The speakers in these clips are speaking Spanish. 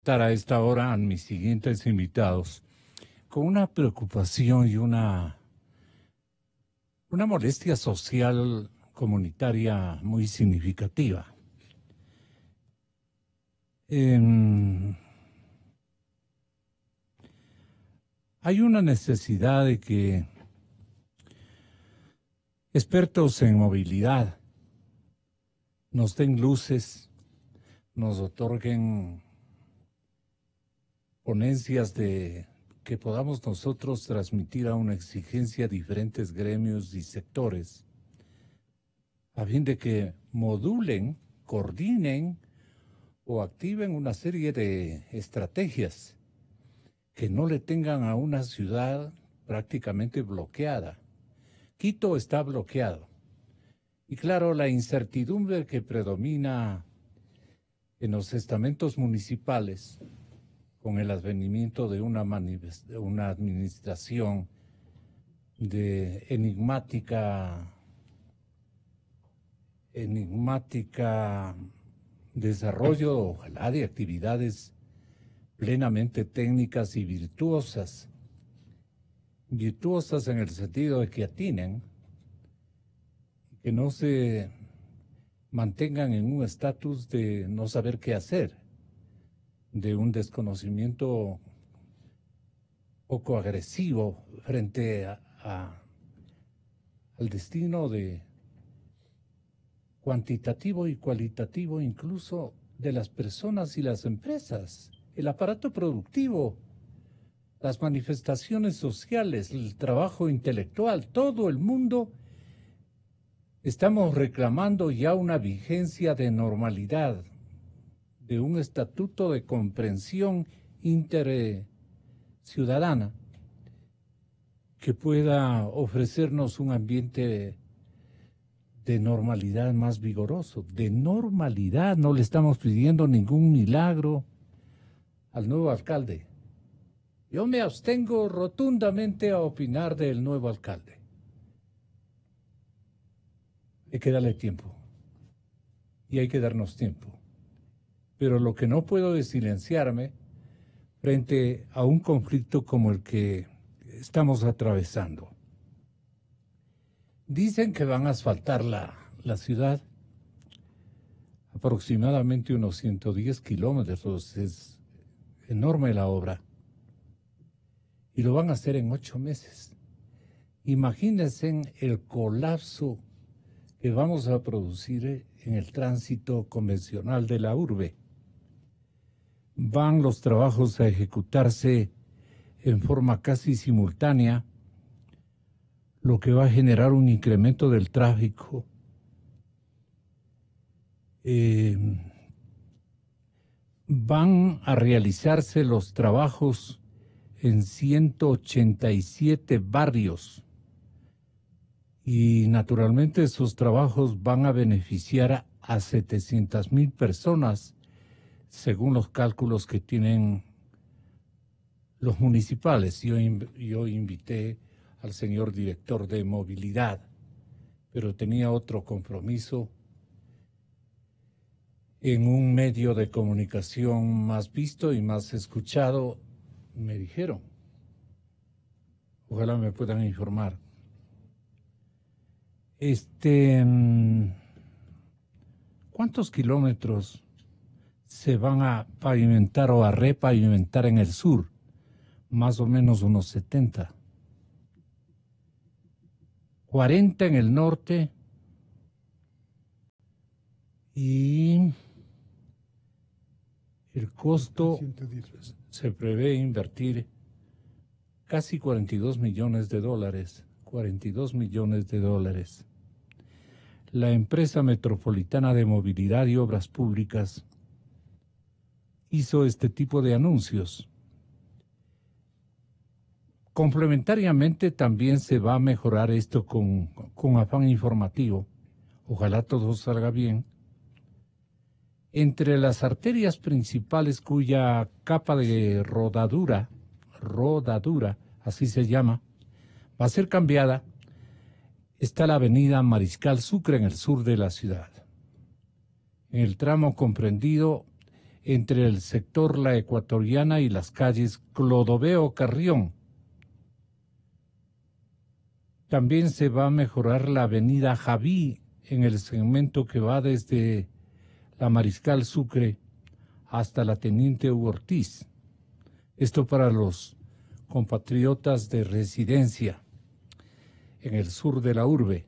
Estar a esta hora a mis siguientes invitados con una preocupación y una molestia social comunitaria muy significativa. Em, Hay una necesidad de que expertos en movilidad nos den luces, nos otorguen ponencias de que podamos nosotros transmitir a una exigencia a diferentes gremios y sectores, a fin de que modulen, coordinen o activen una serie de estrategias que no le tengan a una ciudad prácticamente bloqueada. Quito está bloqueado. Y claro, la incertidumbre que predomina en los estamentos municipales con el advenimiento de una administración de enigmática desarrollo, ojalá, de actividades plenamente técnicas y virtuosas en el sentido de que atinen, que no se mantengan en un estatus de no saber qué hacer, de un desconocimiento poco agresivo frente al destino de cuantitativo y cualitativo incluso de las personas y las empresas, el aparato productivo, las manifestaciones sociales, el trabajo intelectual, todo el mundo. Estamos reclamando ya una vigencia de normalidad, de un estatuto de comprensión interciudadana que pueda ofrecernos un ambiente de normalidad más vigoroso. De normalidad, no le estamos pidiendo ningún milagro al nuevo alcalde. Yo me abstengo rotundamente a opinar del nuevo alcalde. Hay que darle tiempo y hay que darnos tiempo. Pero lo que no puedo es silenciarme frente a un conflicto como el que estamos atravesando. Dicen que van a asfaltar la ciudad, aproximadamente unos 110 kilómetros, es enorme la obra, y lo van a hacer en 8 meses. Imagínense el colapso que vamos a producir en el tránsito convencional de la urbe. Van los trabajos a ejecutarse en forma casi simultánea, lo que va a generar un incremento del tráfico. Van a realizarse los trabajos en 187 barrios y naturalmente esos trabajos van a beneficiar a 700,000 personas, según los cálculos que tienen los municipales. Yo invité al señor director de movilidad, pero tenía otro compromiso en un medio de comunicación más visto y más escuchado. Me dijeron, ojalá me puedan informar. ¿Cuántos kilómetros se van a pavimentar o a repavimentar en el sur? Más o menos unos 70. 40 en el norte y el costo 110. Se prevé invertir casi 42 millones de dólares. 42 millones de dólares. La empresa metropolitana de movilidad y obras públicas hizo este tipo de anuncios. Complementariamente también se va a mejorar esto con afán informativo. Ojalá todo salga bien. Entre las arterias principales cuya capa de rodadura, así se llama, va a ser cambiada, está la avenida Mariscal Sucre en el sur de la ciudad. En el tramo comprendido entre el sector La Ecuatoriana y las calles Clodoveo Carrión. También se va a mejorar la avenida Javí en el segmento que va desde la Mariscal Sucre hasta la Teniente Hugo Ortiz. Esto para los compatriotas de residencia en el sur de la urbe.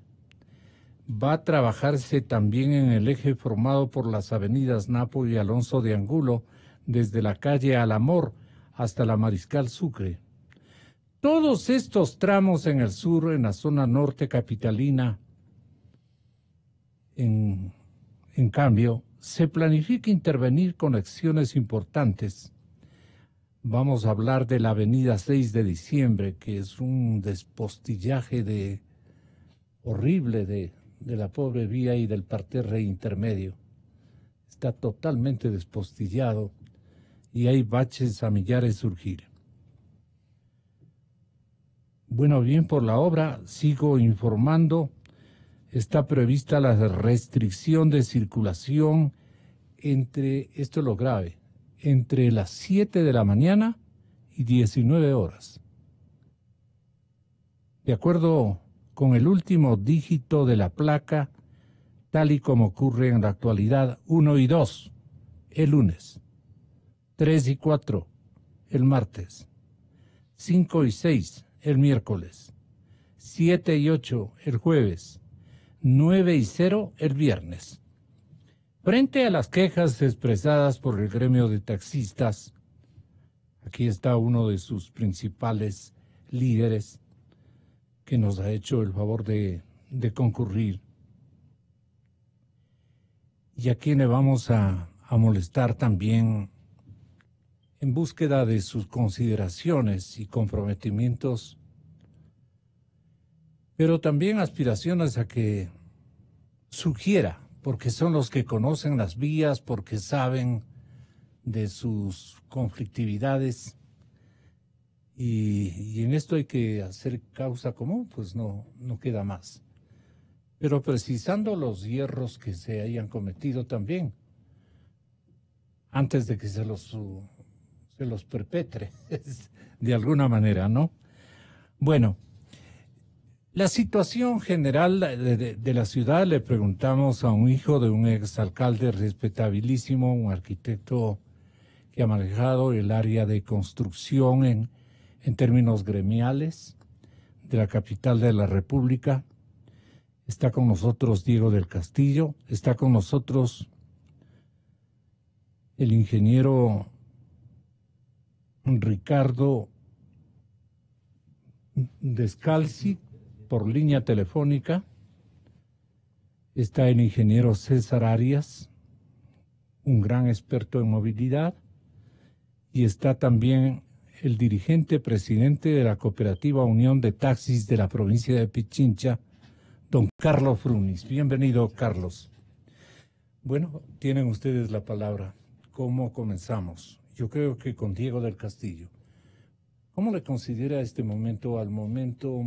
Va a trabajarse también en el eje formado por las avenidas Napo y Alonso de Angulo, desde la calle Al Amor hasta la Mariscal Sucre. Todos estos tramos en el sur, en la zona norte capitalina, en cambio, se planifica intervenir con acciones importantes. Vamos a hablar de la avenida 6 de diciembre, que es un despostillaje horrible de la pobre vía y del parterre intermedio. Está totalmente despostillado y hay baches a millares surgir. Bueno, bien por la obra, sigo informando. Está prevista la restricción de circulación esto es lo grave, entre las 7 de la mañana y 19 horas. De acuerdo con el último dígito de la placa, tal y como ocurre en la actualidad, 1 y 2, el lunes, 3 y 4, el martes, 5 y 6, el miércoles, 7 y 8, el jueves, 9 y 0, el viernes. Frente a las quejas expresadas por el gremio de taxistas, aquí está uno de sus principales líderes que nos ha hecho el favor de concurrir y a quien le vamos a molestar también en búsqueda de sus consideraciones y comprometimientos, pero también aspiraciones a que sugiera, porque son los que conocen las vías, porque saben de sus conflictividades, y en esto hay que hacer causa común, pues no queda más. Pero precisando los hierros que se hayan cometido también, antes de que se los perpetre, de alguna manera, ¿no? Bueno, la situación general de la ciudad, le preguntamos a un hijo de un exalcalde respetabilísimo, un arquitecto que ha manejado el área de construcción en términos gremiales de la capital de la República. Está con nosotros Diego del Castillo, está con nosotros el ingeniero Ricardo Descalzi por línea telefónica, está el ingeniero César Arias, un gran experto en movilidad, y está también el dirigente presidente de la Cooperativa Unión de Taxis de la provincia de Pichincha, don Carlos Brunis. Bienvenido, Carlos. Bueno, tienen ustedes la palabra. ¿Cómo comenzamos? Yo creo que con Diego del Castillo. ¿Cómo le considera este momento al momento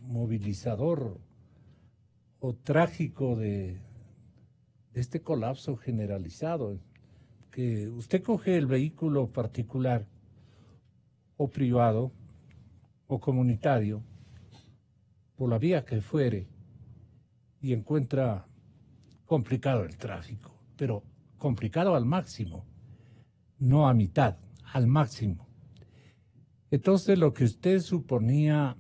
movilizador o trágico de este colapso generalizado? Que usted coge el vehículo particular o privado o comunitario por la vía que fuere y encuentra complicado el tráfico, pero complicado al máximo, no a mitad, al máximo. Entonces lo que usted suponía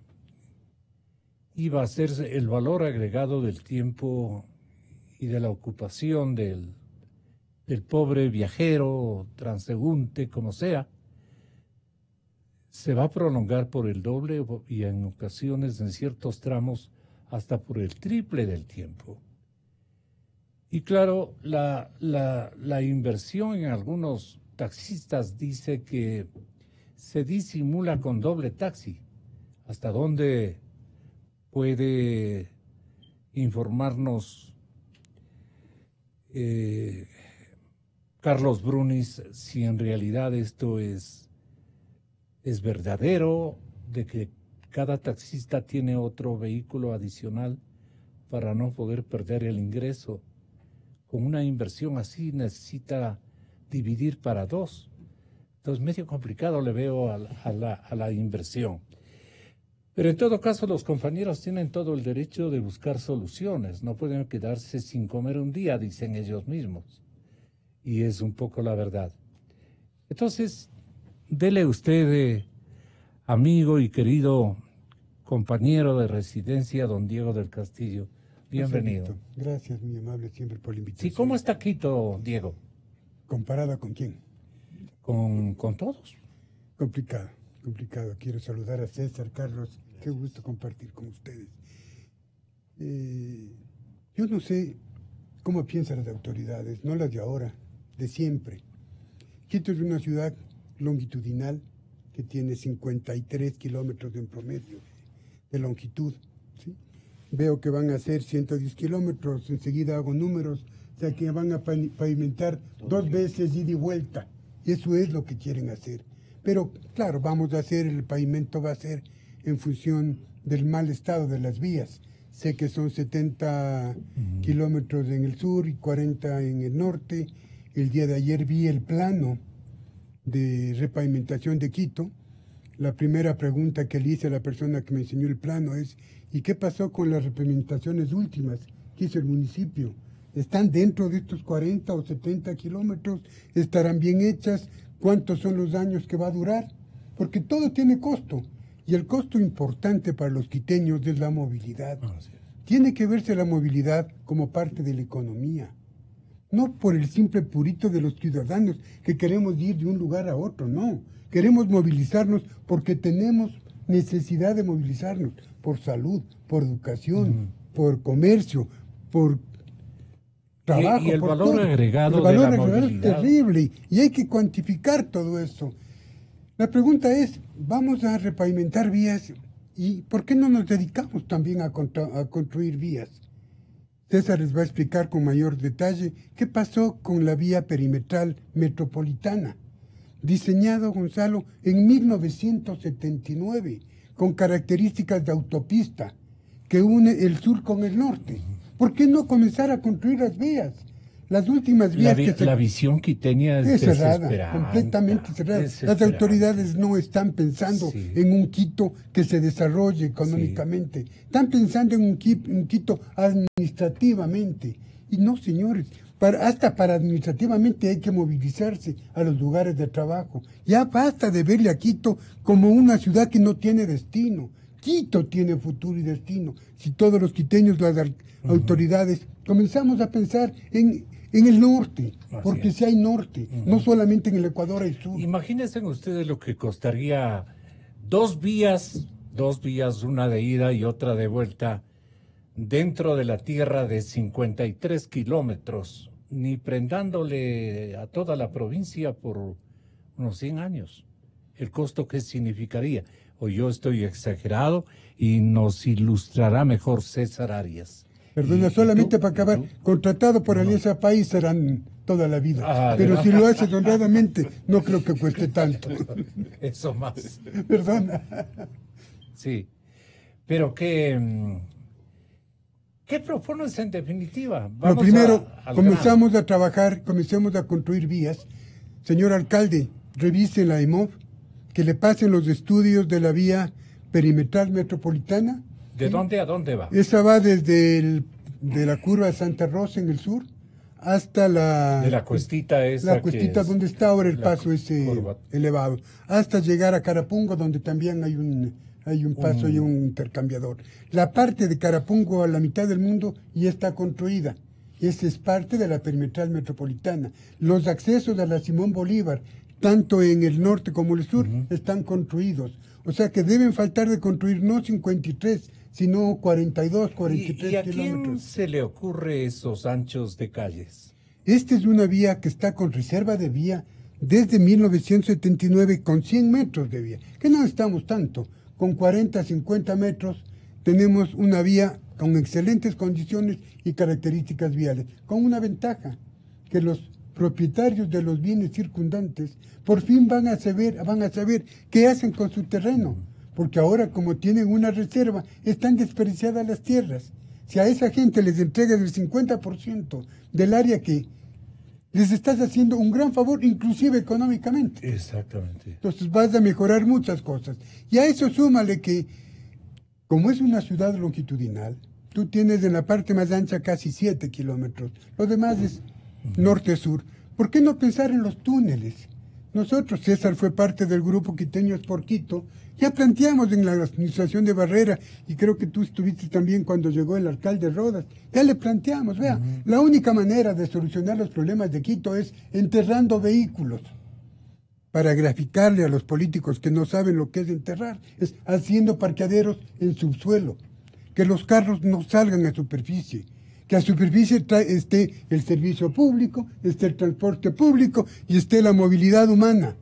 iba a ser el valor agregado del tiempo y de la ocupación del pobre viajero, transeúnte, como sea, se va a prolongar por el doble y en ocasiones, en ciertos tramos, hasta por el triple del tiempo. Y claro, la inversión en algunos taxistas dice que se disimula con doble taxi. ¿Hasta dónde puede informarnos Carlos Brunis si en realidad esto es verdadero, de que cada taxista tiene otro vehículo adicional para no poder perder el ingreso? Con una inversión así necesita dividir para 2. Entonces, medio complicado le veo a la inversión. Pero en todo caso, los compañeros tienen todo el derecho de buscar soluciones. No pueden quedarse sin comer un día, dicen ellos mismos. Y es un poco la verdad. Entonces, dele usted, amigo y querido compañero de residencia, don Diego del Castillo, bienvenido. Gracias, muy amable siempre por la invitación. Sí, ¿cómo está Quito, Diego? ¿Comparada con quién? Con todos. Complicado. Quiero saludar a César, Carlos, qué gusto compartir con ustedes. Yo no sé cómo piensan las autoridades, no las de ahora, de siempre. Quito es una ciudad longitudinal que tiene 53 kilómetros en promedio de longitud, ¿sí? Veo que van a ser 110 kilómetros, enseguida hago números, o sea que van a pavimentar 2 veces ida y vuelta. Eso es lo que quieren hacer. Pero, claro, el pavimento va a ser en función del mal estado de las vías. Sé que son 70 kilómetros en el sur y 40 en el norte. El día de ayer vi el plano de repavimentación de Quito. La primera pregunta que le hice a la persona que me enseñó el plano es, ¿y qué pasó con las repavimentaciones últimas que hizo el municipio? ¿Están dentro de estos 40 o 70 kilómetros? ¿Estarán bien hechas? ¿Cuántos son los años que va a durar? Porque todo tiene costo. Y el costo importante para los quiteños es la movilidad. Tiene que verse la movilidad como parte de la economía. No por el simple purito de los ciudadanos que queremos ir de un lugar a otro, no. Queremos movilizarnos porque tenemos necesidad de movilizarnos por salud, por educación, por comercio, por trabajo. Y el por valor todo. agregado el valor de la agregado movilidad es terrible y hay que cuantificar todo eso. La pregunta es, vamos a repavimentar vías y ¿por qué no nos dedicamos también a construir vías? César les va a explicar con mayor detalle qué pasó con la vía perimetral metropolitana, diseñado, Gonzalo, en 1979, con características de autopista que une el sur con el norte. ¿Por qué no comenzar a construir las vías? Las últimas vías la visión quiteña es cerrada, completamente cerrada. Las autoridades no están pensando en un Quito que se desarrolle económicamente. Están pensando en un Quito administrativamente. Y no, señores, hasta para administrativamente hay que movilizarse a los lugares de trabajo. Ya basta de verle a Quito como una ciudad que no tiene destino. Quito tiene futuro y destino. Si todos los quiteños, las autoridades, comenzamos a pensar en el norte, porque si hay norte, no solamente en el Ecuador hay sur. Imagínense ustedes lo que costaría 2 vías, una de ida y otra de vuelta, dentro de la tierra de 53 kilómetros, ni prendándole a toda la provincia por unos 100 años. El costo que significaría. O yo estoy exagerado y nos ilustrará mejor César Arias. Perdona, solamente para acabar, contratado por Alianza País serán toda la vida. Pero si lo haces honradamente, no creo que cueste tanto. Eso más. Perdona. Sí. Pero ¿qué propones en definitiva? Lo primero, comenzamos a trabajar, comencemos a construir vías. Señor alcalde, revise la EMOV, que le pasen los estudios de la vía perimetral metropolitana. ¿De dónde a dónde va? Esa va desde de la curva de Santa Rosa en el sur hasta de la cuestita esa. La cuestita donde está ahora el paso ese elevado, hasta llegar a Carapungo, donde también hay un paso y un intercambiador. La parte de Carapungo a la mitad del mundo ya está construida. Esa es parte de la perimetral metropolitana. Los accesos a la Simón Bolívar, tanto en el norte como el sur, están construidos. O sea que deben faltar de construir no 53, sino 42, 43 ¿Y a kilómetros. quién se le ocurre esos anchos de calles? Esta es una vía que está con reserva de vía desde 1979 con 100 metros de vía, que no estamos tanto. Con 40, 50 metros tenemos una vía con excelentes condiciones y características viales, con una ventaja, que los propietarios de los bienes circundantes por fin van a saber qué hacen con su terreno, porque ahora como tienen una reserva, están desperdiciadas las tierras. Si a esa gente les entregas el 50% del área que les estás haciendo un gran favor, inclusive económicamente. Exactamente. Entonces vas a mejorar muchas cosas. Y a eso súmale que, como es una ciudad longitudinal, tú tienes en la parte más ancha casi 7 kilómetros. Lo demás es norte-sur. ¿Por qué no pensar en los túneles? Nosotros, César fue parte del grupo Quiteños por Quito, ya planteamos en la administración de Barrera, y creo que tú estuviste también cuando llegó el alcalde Rodas, ya le planteamos, vea, la única manera de solucionar los problemas de Quito es enterrando vehículos. Para graficarle a los políticos que no saben lo que es enterrar, es haciendo parqueaderos en subsuelo, que los carros no salgan a superficie, que a superficie esté el servicio público, esté el transporte público y esté la movilidad humana.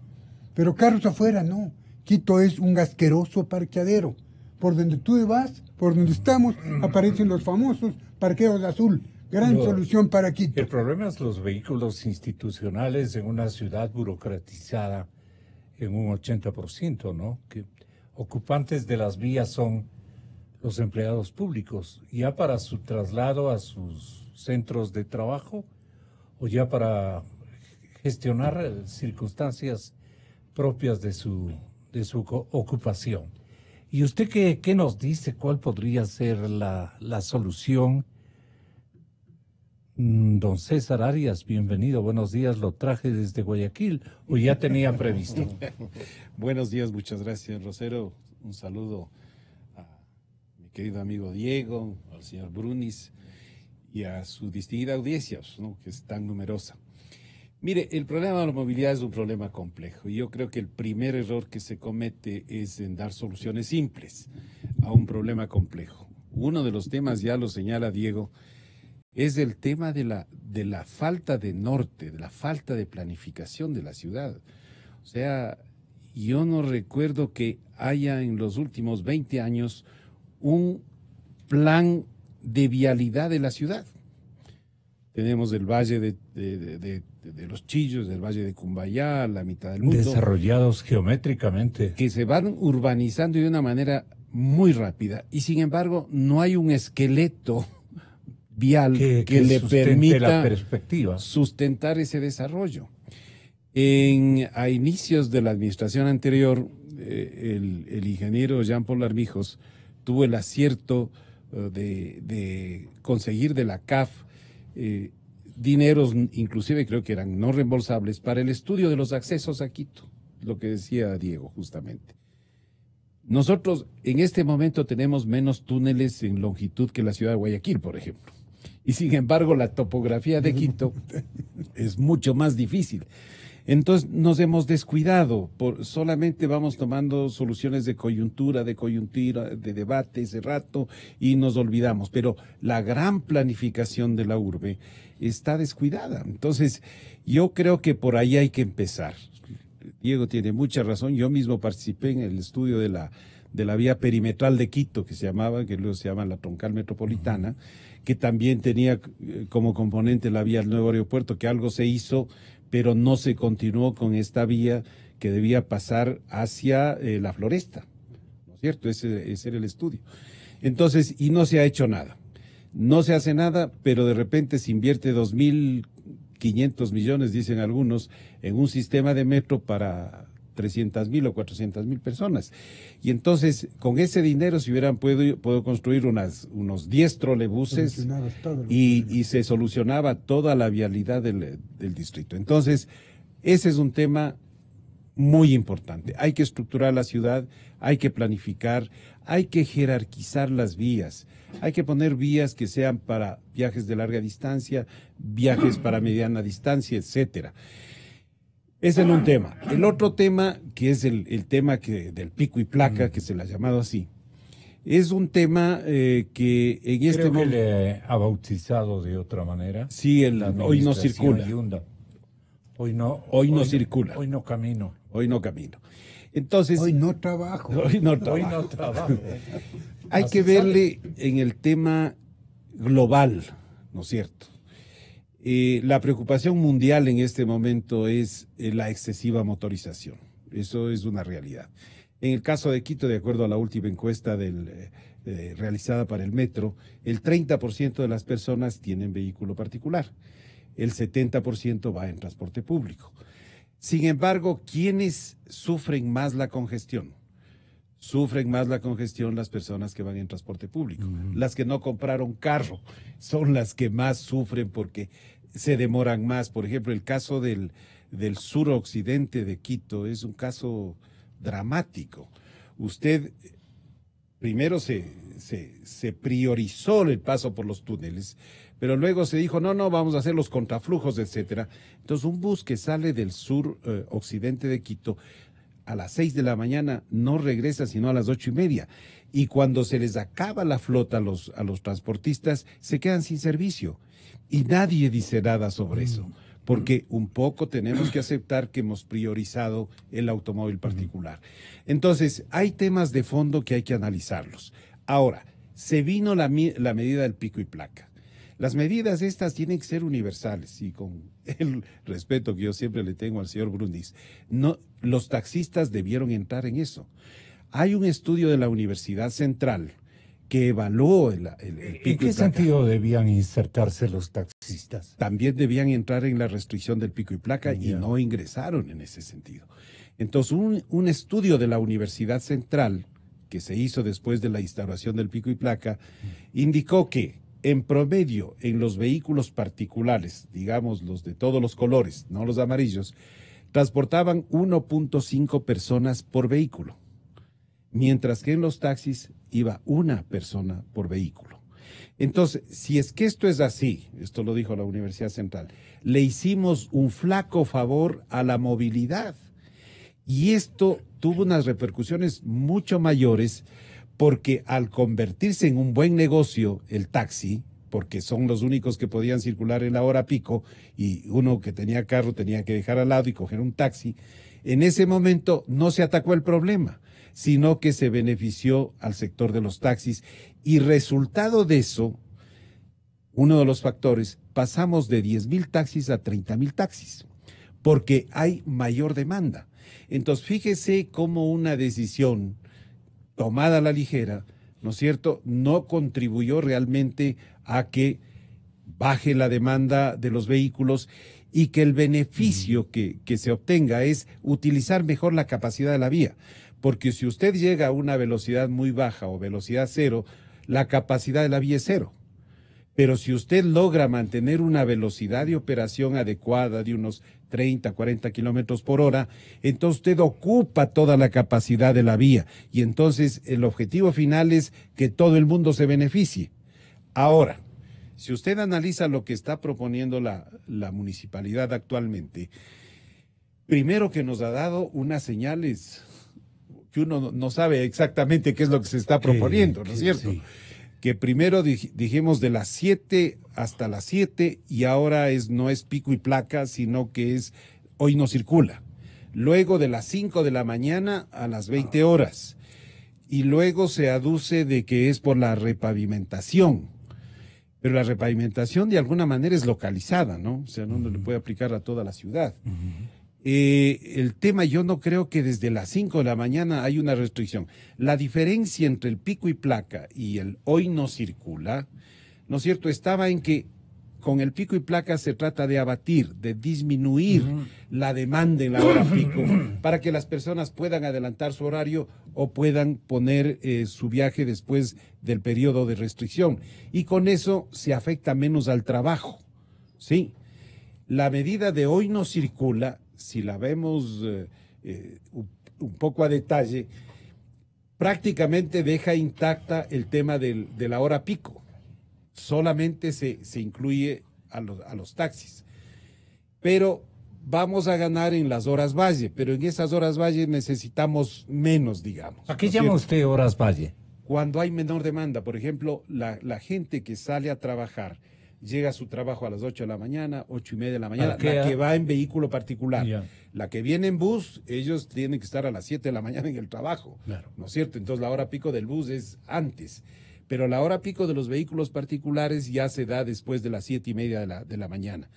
Pero carros afuera no. Quito es un asqueroso parqueadero. Por donde tú vas, por donde estamos, aparecen los famosos parqueos azul. Gran solución para Quito. El problema es los vehículos institucionales en una ciudad burocratizada en un 80%, ¿no? Que ocupantes de las vías son los empleados públicos, ya para su traslado a sus centros de trabajo o ya para gestionar circunstancias propias de su ocupación. ¿Y usted qué nos dice? ¿Cuál podría ser la solución? Don César Arias, bienvenido, buenos días, lo traje desde Guayaquil, o ya tenía previsto. Buenos días, muchas gracias, Rosero. Un saludo a mi querido amigo Diego, al señor Brunis y a su distinguida audiencia, ¿no?, que es tan numerosa. Mire, el problema de la movilidad es un problema complejo y yo creo que el primer error que se comete es en dar soluciones simples a un problema complejo. Uno de los temas, ya lo señala Diego, es el tema de la falta de norte, de la falta de planificación de la ciudad. O sea, yo no recuerdo que haya en los últimos 20 años un plan de vialidad de la ciudad. Tenemos el Valle de los Chillos, el Valle de Cumbayá, la mitad del mundo. Desarrollados geométricamente. Que se van urbanizando de una manera muy rápida y sin embargo no hay un esqueleto vial que le permita sustentar ese desarrollo. A inicios de la administración anterior, el ingeniero Jean-Paul Armijos tuvo el acierto de conseguir de la CAF dineros, inclusive creo que eran no reembolsables, para el estudio de los accesos a Quito, lo que decía Diego justamente. Nosotros en este momento tenemos menos túneles en longitud que la ciudad de Guayaquil, por ejemplo. Y sin embargo, la topografía de Quito es mucho más difícil. Entonces, nos hemos descuidado. Solamente vamos tomando soluciones de coyuntura, de debate ese rato, y nos olvidamos. Pero la gran planificación de la urbe está descuidada. Entonces, yo creo que por ahí hay que empezar. Diego tiene mucha razón. Yo mismo participé en el estudio de la vía perimetral de Quito, que luego se llama la troncal metropolitana, que también tenía como componente la vía al nuevo aeropuerto, que algo se hizo, pero no se continuó con esta vía que debía pasar hacia la Floresta, ¿no es cierto? Ese era el estudio. Entonces, y no se ha hecho nada. No se hace nada, pero de repente se invierte 2.500 millones, dicen algunos, en un sistema de metro para 300.000 o 400.000 personas. Y entonces, con ese dinero se hubieran podido construir unos 10 trolebuses y se solucionaba toda la vialidad del distrito. Entonces, ese es un tema muy importante. Hay que estructurar la ciudad, hay que planificar, hay que jerarquizar las vías. Hay que poner vías que sean para viajes de larga distancia, viajes para mediana distancia, etcétera. Ese es un tema. El otro tema, que es el tema del pico y placa, que se le ha llamado así, es un tema que en este momento... Creo que le ha bautizado de otra manera. Sí, hoy no circula. Hoy no circula. Hoy no camino. Hoy no camino. Entonces... Hoy no trabajo. Hoy no trabajo. Hay que verle en el tema global, ¿no es cierto? La preocupación mundial en este momento es la excesiva motorización. Eso es una realidad. En el caso de Quito, de acuerdo a la última encuesta realizada para el metro, el 30% de las personas tienen vehículo particular. el 70% va en transporte público. Sin embargo, ¿quiénes sufren más la congestión? Sufren más la congestión las personas que van en transporte público. Las que no compraron carro son las que más sufren porque se demoran más. Por ejemplo, el caso del suroccidente de Quito es un caso dramático. Usted, primero se priorizó el paso por los túneles, pero luego se dijo, no, vamos a hacer los contraflujos, etcétera. Entonces, un bus que sale del occidente de Quito a las 6 de la mañana no regresa sino a las 8:30. Y cuando se les acaba la flota a los transportistas, se quedan sin servicio. Y nadie dice nada sobre eso, porque un poco tenemos que aceptar que hemos priorizado el automóvil particular. Entonces, hay temas de fondo que hay que analizarlos. Ahora, se vino la medida del pico y placa. Las medidas estas tienen que ser universales y con el respeto que yo siempre le tengo al señor Brundis, no, los taxistas debieron entrar en eso. Hay un estudio de la Universidad Central que evaluó el pico y placa. ¿En qué sentido debían insertarse los taxistas? También debían entrar en la restricción del pico y placa y no ingresaron en ese sentido. Entonces, un estudio de la Universidad Central que se hizo después de la instauración del pico y placa indicó que en promedio, en los vehículos particulares, digamos los de todos los colores, no los amarillos, transportaban 1.5 personas por vehículo, mientras que en los taxis iba una persona por vehículo. Entonces, si es que esto es así, esto lo dijo la Universidad Central, le hicimos un flaco favor a la movilidad. Y esto tuvo unas repercusiones mucho mayores porque al convertirse en un buen negocio el taxi, porque son los únicos que podían circular en la hora pico y uno que tenía carro tenía que dejar al lado y coger un taxi, en ese momento no se atacó el problema, sino que se benefició al sector de los taxis y resultado de eso, uno de los factores, pasamos de 10,000 taxis a 30,000 taxis, porque hay mayor demanda. Entonces, fíjese cómo una decisión tomada a la ligera, ¿no es cierto?, no contribuyó realmente a que baje la demanda de los vehículos y que el beneficio que se obtenga es utilizar mejor la capacidad de la vía. Porque si usted llega a una velocidad muy baja o velocidad cero, la capacidad de la vía es cero. Pero si usted logra mantener una velocidad de operación adecuada de unos 30, 40 kilómetros por hora, entonces usted ocupa toda la capacidad de la vía. Y entonces el objetivo final es que todo el mundo se beneficie. Ahora, si usted analiza lo que está proponiendo la municipalidad actualmente, primero que nos ha dado unas señales que uno no sabe exactamente qué es lo que se está proponiendo, ¿no es cierto? Sí. Que primero dijimos de las 7 hasta las 7 y ahora no es pico y placa, sino que es hoy no circula. Luego de las 5 de la mañana a las 20 horas. Y luego se aduce de que es por la repavimentación. Pero la repavimentación de alguna manera es localizada, ¿no? O sea, no le puede aplicar a toda la ciudad. El tema, yo no creo que desde las 5 de la mañana hay una restricción. La diferencia entre el pico y placa y el hoy no circula, ¿no es cierto?, estaba en que con el pico y placa se trata de abatir, de disminuir la demanda en la hora pico para que las personas puedan adelantar su horario o puedan poner su viaje después del periodo de restricción. Y con eso se afecta menos al trabajo, ¿sí? La medida de hoy no circula, si la vemos un poco a detalle, prácticamente deja intacta el tema de la hora pico. Solamente se incluye a los taxis. Pero vamos a ganar en las horas valle, pero en esas horas valle necesitamos menos, digamos. ¿A qué llama usted horas valle? Cuando hay menor demanda, por ejemplo, la gente que sale a trabajar, llega a su trabajo a las 8 de la mañana, 8:30 de la mañana, la que va en vehículo particular. Yeah. La que viene en bus, ellos tienen que estar a las 7 de la mañana en el trabajo, claro, ¿no es cierto? Entonces la hora pico del bus es antes, pero la hora pico de los vehículos particulares ya se da después de las 7:30 de la mañana.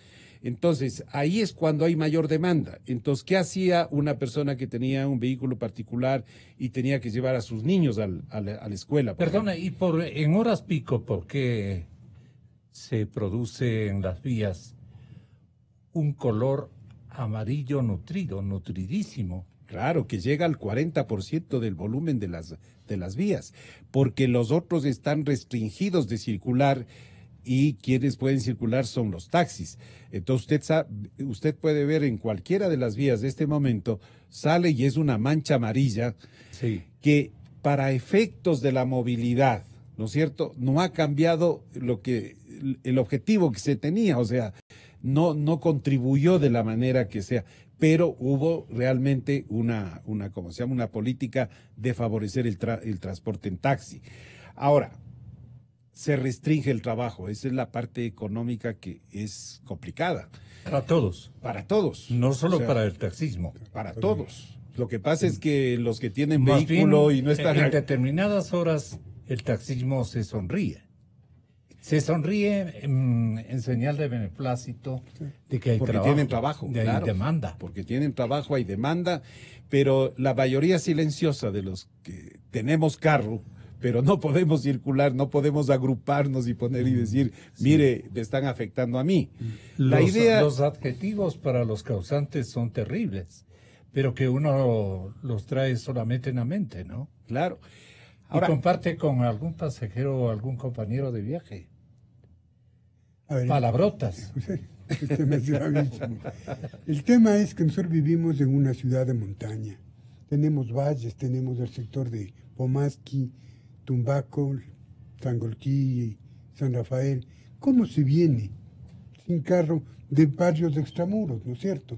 Entonces, ahí es cuando hay mayor demanda. Entonces, ¿qué hacía una persona que tenía un vehículo particular y tenía que llevar a sus niños a la escuela? Perdona, y en horas pico, ¿por qué se produce en las vías un color amarillo nutrido, nutridísimo. Claro, que llega al 40% del volumen de las vías, porque los otros están restringidos de circular y quienes pueden circular son los taxis. Entonces usted puede ver en cualquiera de las vías de este momento, sale y es una mancha amarilla, sí, que para efectos de la movilidad, ¿no es cierto?, no ha cambiado el objetivo que se tenía, o sea, no contribuyó de la manera que sea, pero hubo realmente una ¿cómo se llama?, una política de favorecer el transporte en taxi. Ahora, se restringe el trabajo, esa es la parte económica que es complicada. Para todos. Para todos. No solo para el taxismo. Para todos. Lo que pasa es que los que tienen más vehículo bien, y no están... En determinadas horas el taxismo se sonríe. Se sonríe en señal de beneplácito de que hay porque trabajo. Tienen trabajo, hay demanda. Porque tienen trabajo, hay demanda, pero la mayoría silenciosa de los que tenemos carro, pero no podemos circular, no podemos agruparnos y poner y decir, mire, me están afectando a mí. Los adjetivos para los causantes son terribles, pero que uno los trae solamente en la mente, ¿no? Claro. Ahora, y comparte con algún pasajero o algún compañero de viaje. A ver, palabrotas. El tema es que nosotros vivimos en una ciudad de montaña. Tenemos valles, tenemos el sector de Pomasqui, Tumbaco, Sangolquí, San Rafael. ¿Cómo se viene sin carro de barrios de extramuros, no es cierto?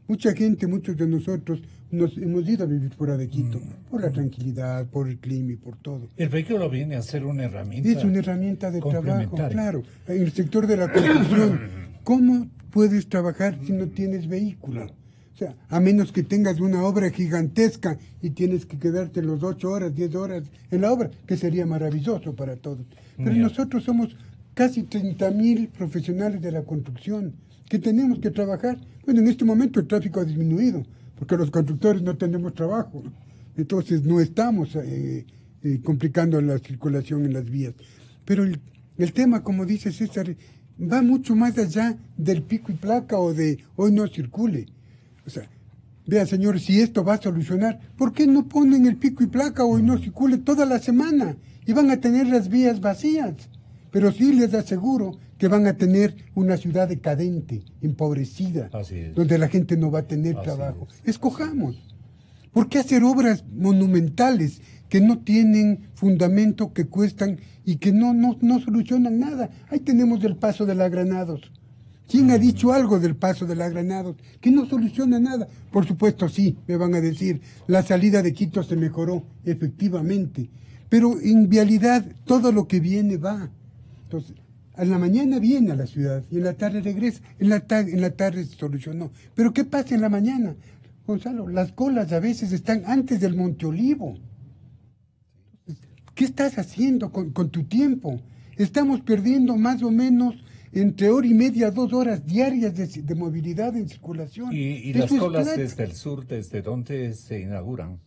Mucha gente, muchos de nosotros nos hemos ido a vivir fuera de Quito, por la tranquilidad, por el clima y por todo. El vehículo viene a ser una herramienta. Es una herramienta de trabajo, claro. En el sector de la construcción, ¿cómo puedes trabajar si no tienes vehículo? O sea, a menos que tengas una obra gigantesca y tienes que quedarte los 8 horas, 10 horas en la obra, que sería maravilloso para todos. Pero nosotros somos casi 30.000 profesionales de la construcción que tenemos que trabajar. Bueno, en este momento el tráfico ha disminuido, porque los constructores no tenemos trabajo. Entonces no estamos complicando la circulación en las vías. Pero el tema, como dice César, va mucho más allá del pico y placa o de hoy no circule. O sea, vea, señor, si esto va a solucionar, ¿por qué no ponen el pico y placa hoy no circule toda la semana? Y van a tener las vías vacías. Pero sí les aseguro que van a tener una ciudad decadente, empobrecida, donde la gente no va a tener trabajo. Escojamos. ¿Por qué hacer obras monumentales que no tienen fundamento, que cuestan y que no solucionan nada? Ahí tenemos el Paso de la Granados. ¿Quién ha dicho algo del Paso de la Granados? Que no soluciona nada. Por supuesto, sí, me van a decir, la salida de Quito se mejoró, efectivamente. Pero en vialidad todo lo que viene va. Entonces, a la mañana viene a la ciudad y en la tarde regresa. En la tarde se solucionó. Pero ¿qué pasa en la mañana? Gonzalo, las colas a veces están antes del Monte Olivo. ¿Qué estás haciendo con tu tiempo? Estamos perdiendo más o menos entre hora y media, 2 horas diarias de movilidad en circulación. ¿Y las colas desde el sur, desde dónde se inauguran?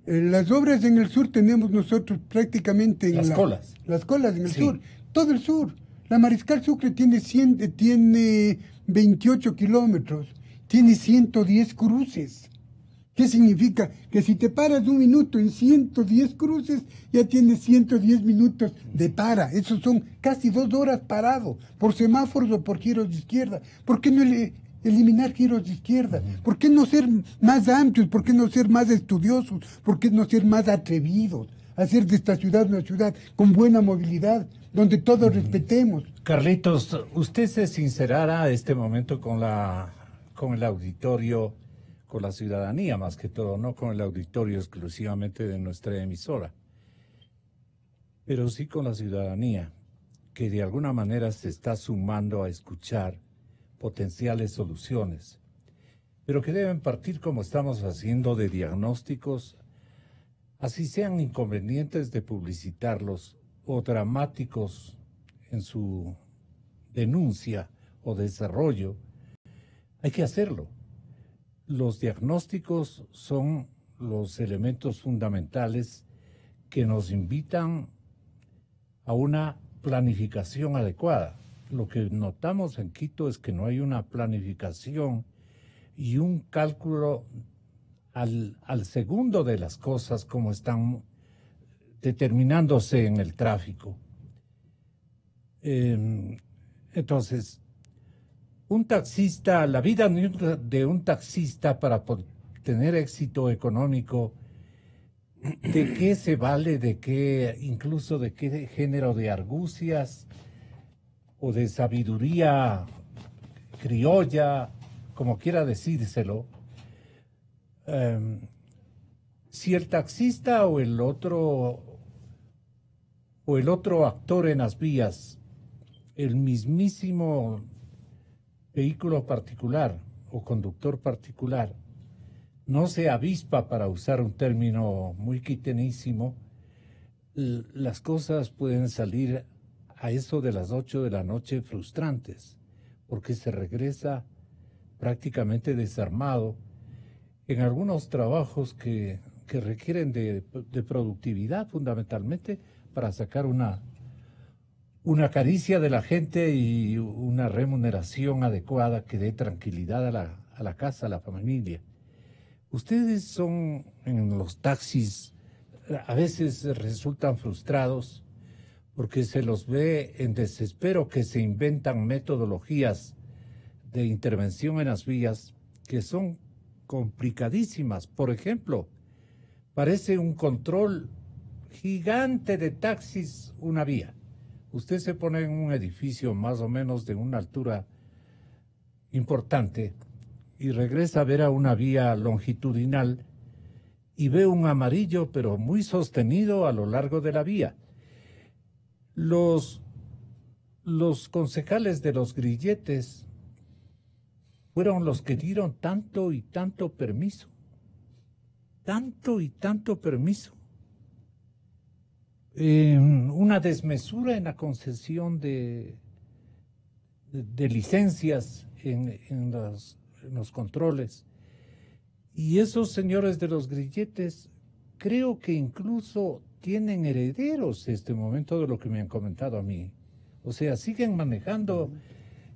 Las obras en el sur tenemos nosotros prácticamente en las colas. Las colas en el sur, todo el sur. La Mariscal Sucre tiene 28 kilómetros, tiene 110 cruces. ¿Qué significa? Que si te paras un minuto en 110 cruces, ya tienes 110 minutos de para. Esos son casi 2 horas parado, por semáforos o por giros de izquierda. ¿Por qué no eliminar giros de izquierda? ¿Por qué no ser más amplios? ¿Por qué no ser más estudiosos? ¿Por qué no ser más atrevidos? Hacer de esta ciudad una ciudad con buena movilidad, donde todos respetemos. Carlitos, usted se sincerará a este momento con el auditorio, con la ciudadanía más que todo, no con el auditorio exclusivamente de nuestra emisora, pero sí con la ciudadanía, que de alguna manera se está sumando a escuchar potenciales soluciones, pero que deben partir, como estamos haciendo, de diagnósticos, así sean inconvenientes de publicitarlos o dramáticos en su denuncia o desarrollo. Hay que hacerlo. Los diagnósticos son los elementos fundamentales que nos invitan a una planificación adecuada. lo que notamos en Quito es que no hay una planificación y un cálculo al segundo de las cosas como están determinándose en el tráfico. Entonces, un taxista, la vida de un taxista para tener éxito económico, ¿de qué se vale? ¿De qué, incluso de qué género de argucias o de sabiduría criolla, como quiera decírselo? Si el taxista o el otro actor en las vías, el mismísimo vehículo particular o conductor particular, no se avispa, para usar un término muy quitenísimo, las cosas pueden salir a eso de las 8 de la noche frustrantes, porque se regresa prácticamente desarmado en algunos trabajos que requieren de productividad fundamentalmente para sacar una caricia de la gente y una remuneración adecuada que dé tranquilidad a la casa, a la familia. Ustedes son en los taxis, a veces resultan frustrados porque se los ve en desespero, que se inventan metodologías de intervención en las vías que son complicadísimas. Por ejemplo, parece un control gigante de taxis una vía. Usted se pone en un edificio más o menos de una altura importante y regresa a ver a una vía longitudinal y ve un amarillo pero muy sostenido a lo largo de la vía. Los concejales de los grilletes fueron los que dieron tanto y tanto permiso. Una desmesura en la concesión de licencias en los controles. Y esos señores de los grilletes creo que incluso tienen herederos este momento de lo que me han comentado a mí. O sea, siguen manejando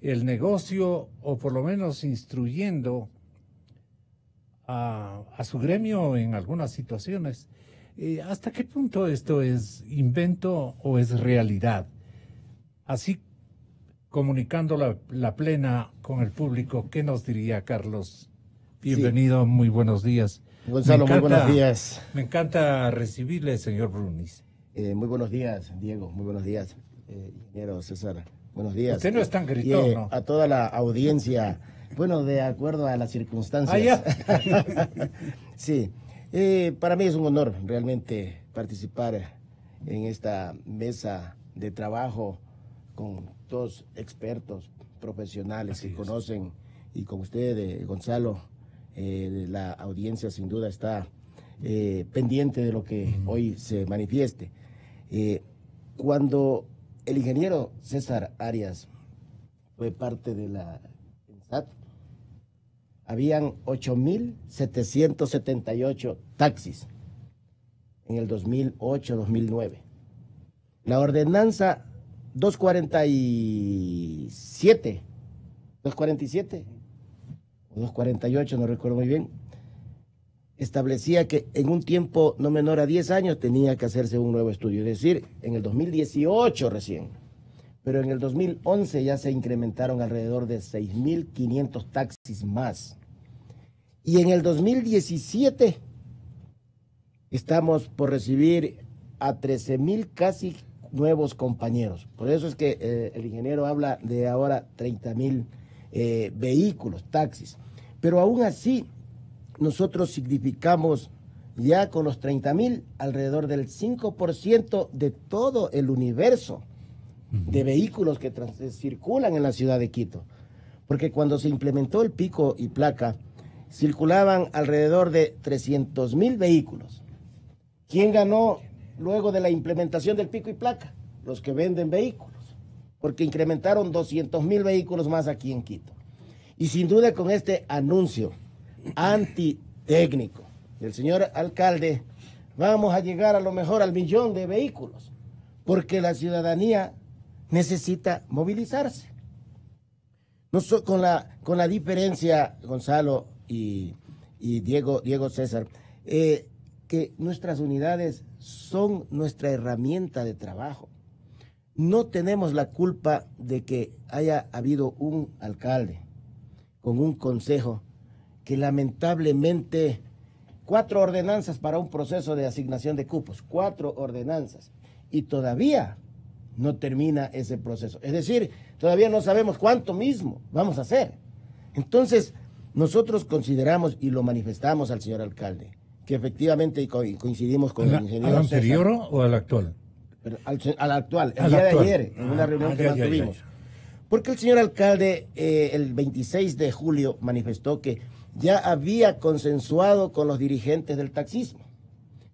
el negocio o por lo menos instruyendo a su gremio en algunas situaciones. ¿Hasta qué punto esto es invento o es realidad? Así, comunicando la plena con el público, ¿qué nos diría Carlos? Bienvenido, sí. Muy buenos días. Gonzalo, muy buenos días. Me encanta recibirle, señor Brunis. Muy buenos días, Diego, muy buenos días, ingeniero César. Buenos días. Usted no es tan gritón, ¿no? A toda la audiencia, bueno, de acuerdo a las circunstancias. Sí, para mí es un honor realmente participar en esta mesa de trabajo con dos expertos profesionales Así que es. Conocen, y con usted, Gonzalo, la audiencia sin duda está pendiente de lo que hoy se manifieste. Cuando el ingeniero César Arias fue parte de la SAT, habían 8.778 taxis en el 2008-2009. La ordenanza 247 o 248, no recuerdo muy bien, establecía que en un tiempo no menor a 10 años tenía que hacerse un nuevo estudio, es decir, en el 2018 recién, pero en el 2011 ya se incrementaron alrededor de 6.500 taxis más. Y en el 2017 estamos por recibir a 13.000 casi nuevos compañeros. Por eso es que el ingeniero habla de ahora 30.000 vehículos, taxis. Pero aún así, nosotros significamos ya con los 30.000 alrededor del 5% de todo el universo de vehículos que circulan en la ciudad de Quito. Porque cuando se implementó el pico y placa, circulaban alrededor de 300.000 vehículos. ¿Quién ganó luego de la implementación del pico y placa? Los que venden vehículos, porque incrementaron 200.000 vehículos más aquí en Quito. Y sin duda con este anuncio antitécnico del señor alcalde, vamos a llegar a lo mejor al 1.000.000 de vehículos, porque la ciudadanía necesita movilizarse. Con la diferencia, Gonzalo y Diego César, que nuestras unidades son nuestra herramienta de trabajo. No tenemos la culpa de que haya habido un alcalde con un consejo que lamentablemente 4 ordenanzas para un proceso de asignación de cupos, 4 ordenanzas, y todavía no termina ese proceso. Es decir, todavía no sabemos cuánto mismo vamos a hacer. Entonces, nosotros consideramos y lo manifestamos al señor alcalde, que efectivamente coincidimos con el ingeniero ¿Al anterior César, o al actual? Pero al actual, el día de ayer, en una reunión que mantuvimos. Porque el señor alcalde el 26 de julio manifestó que ya había consensuado con los dirigentes del taxismo.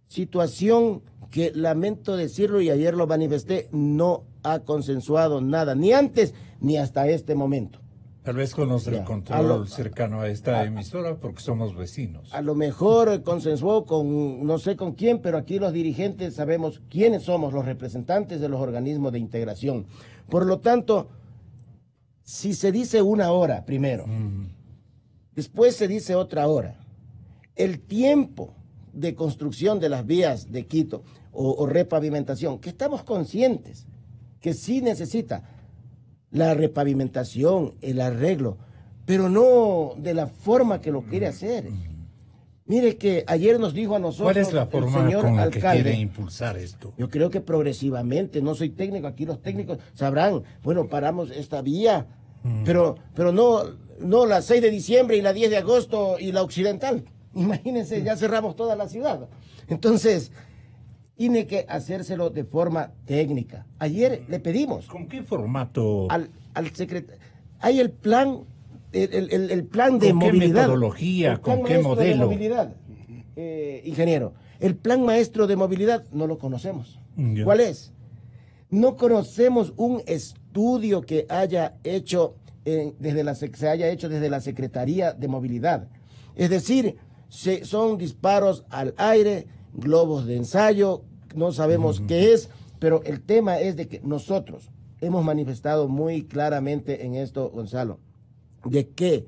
Situación que, lamento decirlo y ayer lo manifesté, no ha consensuado nada, ni antes ni hasta este momento. Tal vez conoce el control cercano a esta emisora porque somos vecinos. A lo mejor consensuó con no sé con quién, pero aquí los dirigentes sabemos quiénes somos los representantes de los organismos de integración. Por lo tanto, si se dice una hora primero, después se dice otra hora, el tiempo de construcción de las vías de Quito o repavimentación, que estamos conscientes que sí necesita la repavimentación, el arreglo, pero no de la forma que lo quiere hacer. Mire que ayer nos dijo a nosotros ¿cuál es la forma el señor con la alcalde, que quiere impulsar esto? Yo creo que progresivamente, no soy técnico, aquí los técnicos sabrán, bueno, paramos esta vía, pero no la 6 de diciembre y la 10 de agosto y la occidental. Imagínense, ya cerramos toda la ciudad. Entonces, tiene que hacérselo de forma técnica. Ayer le pedimos. ¿Con qué formato? Al secretario. Hay el plan, el plan de ¿Con qué movilidad. Metodología? ¿Con qué modelo? De movilidad, ingeniero. El plan maestro de movilidad no lo conocemos. ¿Cuál es? No conocemos un estudio que haya hecho se haya hecho desde la Secretaría de Movilidad. Es decir, son disparos al aire, globos de ensayo, no sabemos qué es, pero el tema es de que nosotros hemos manifestado muy claramente en esto, Gonzalo, de que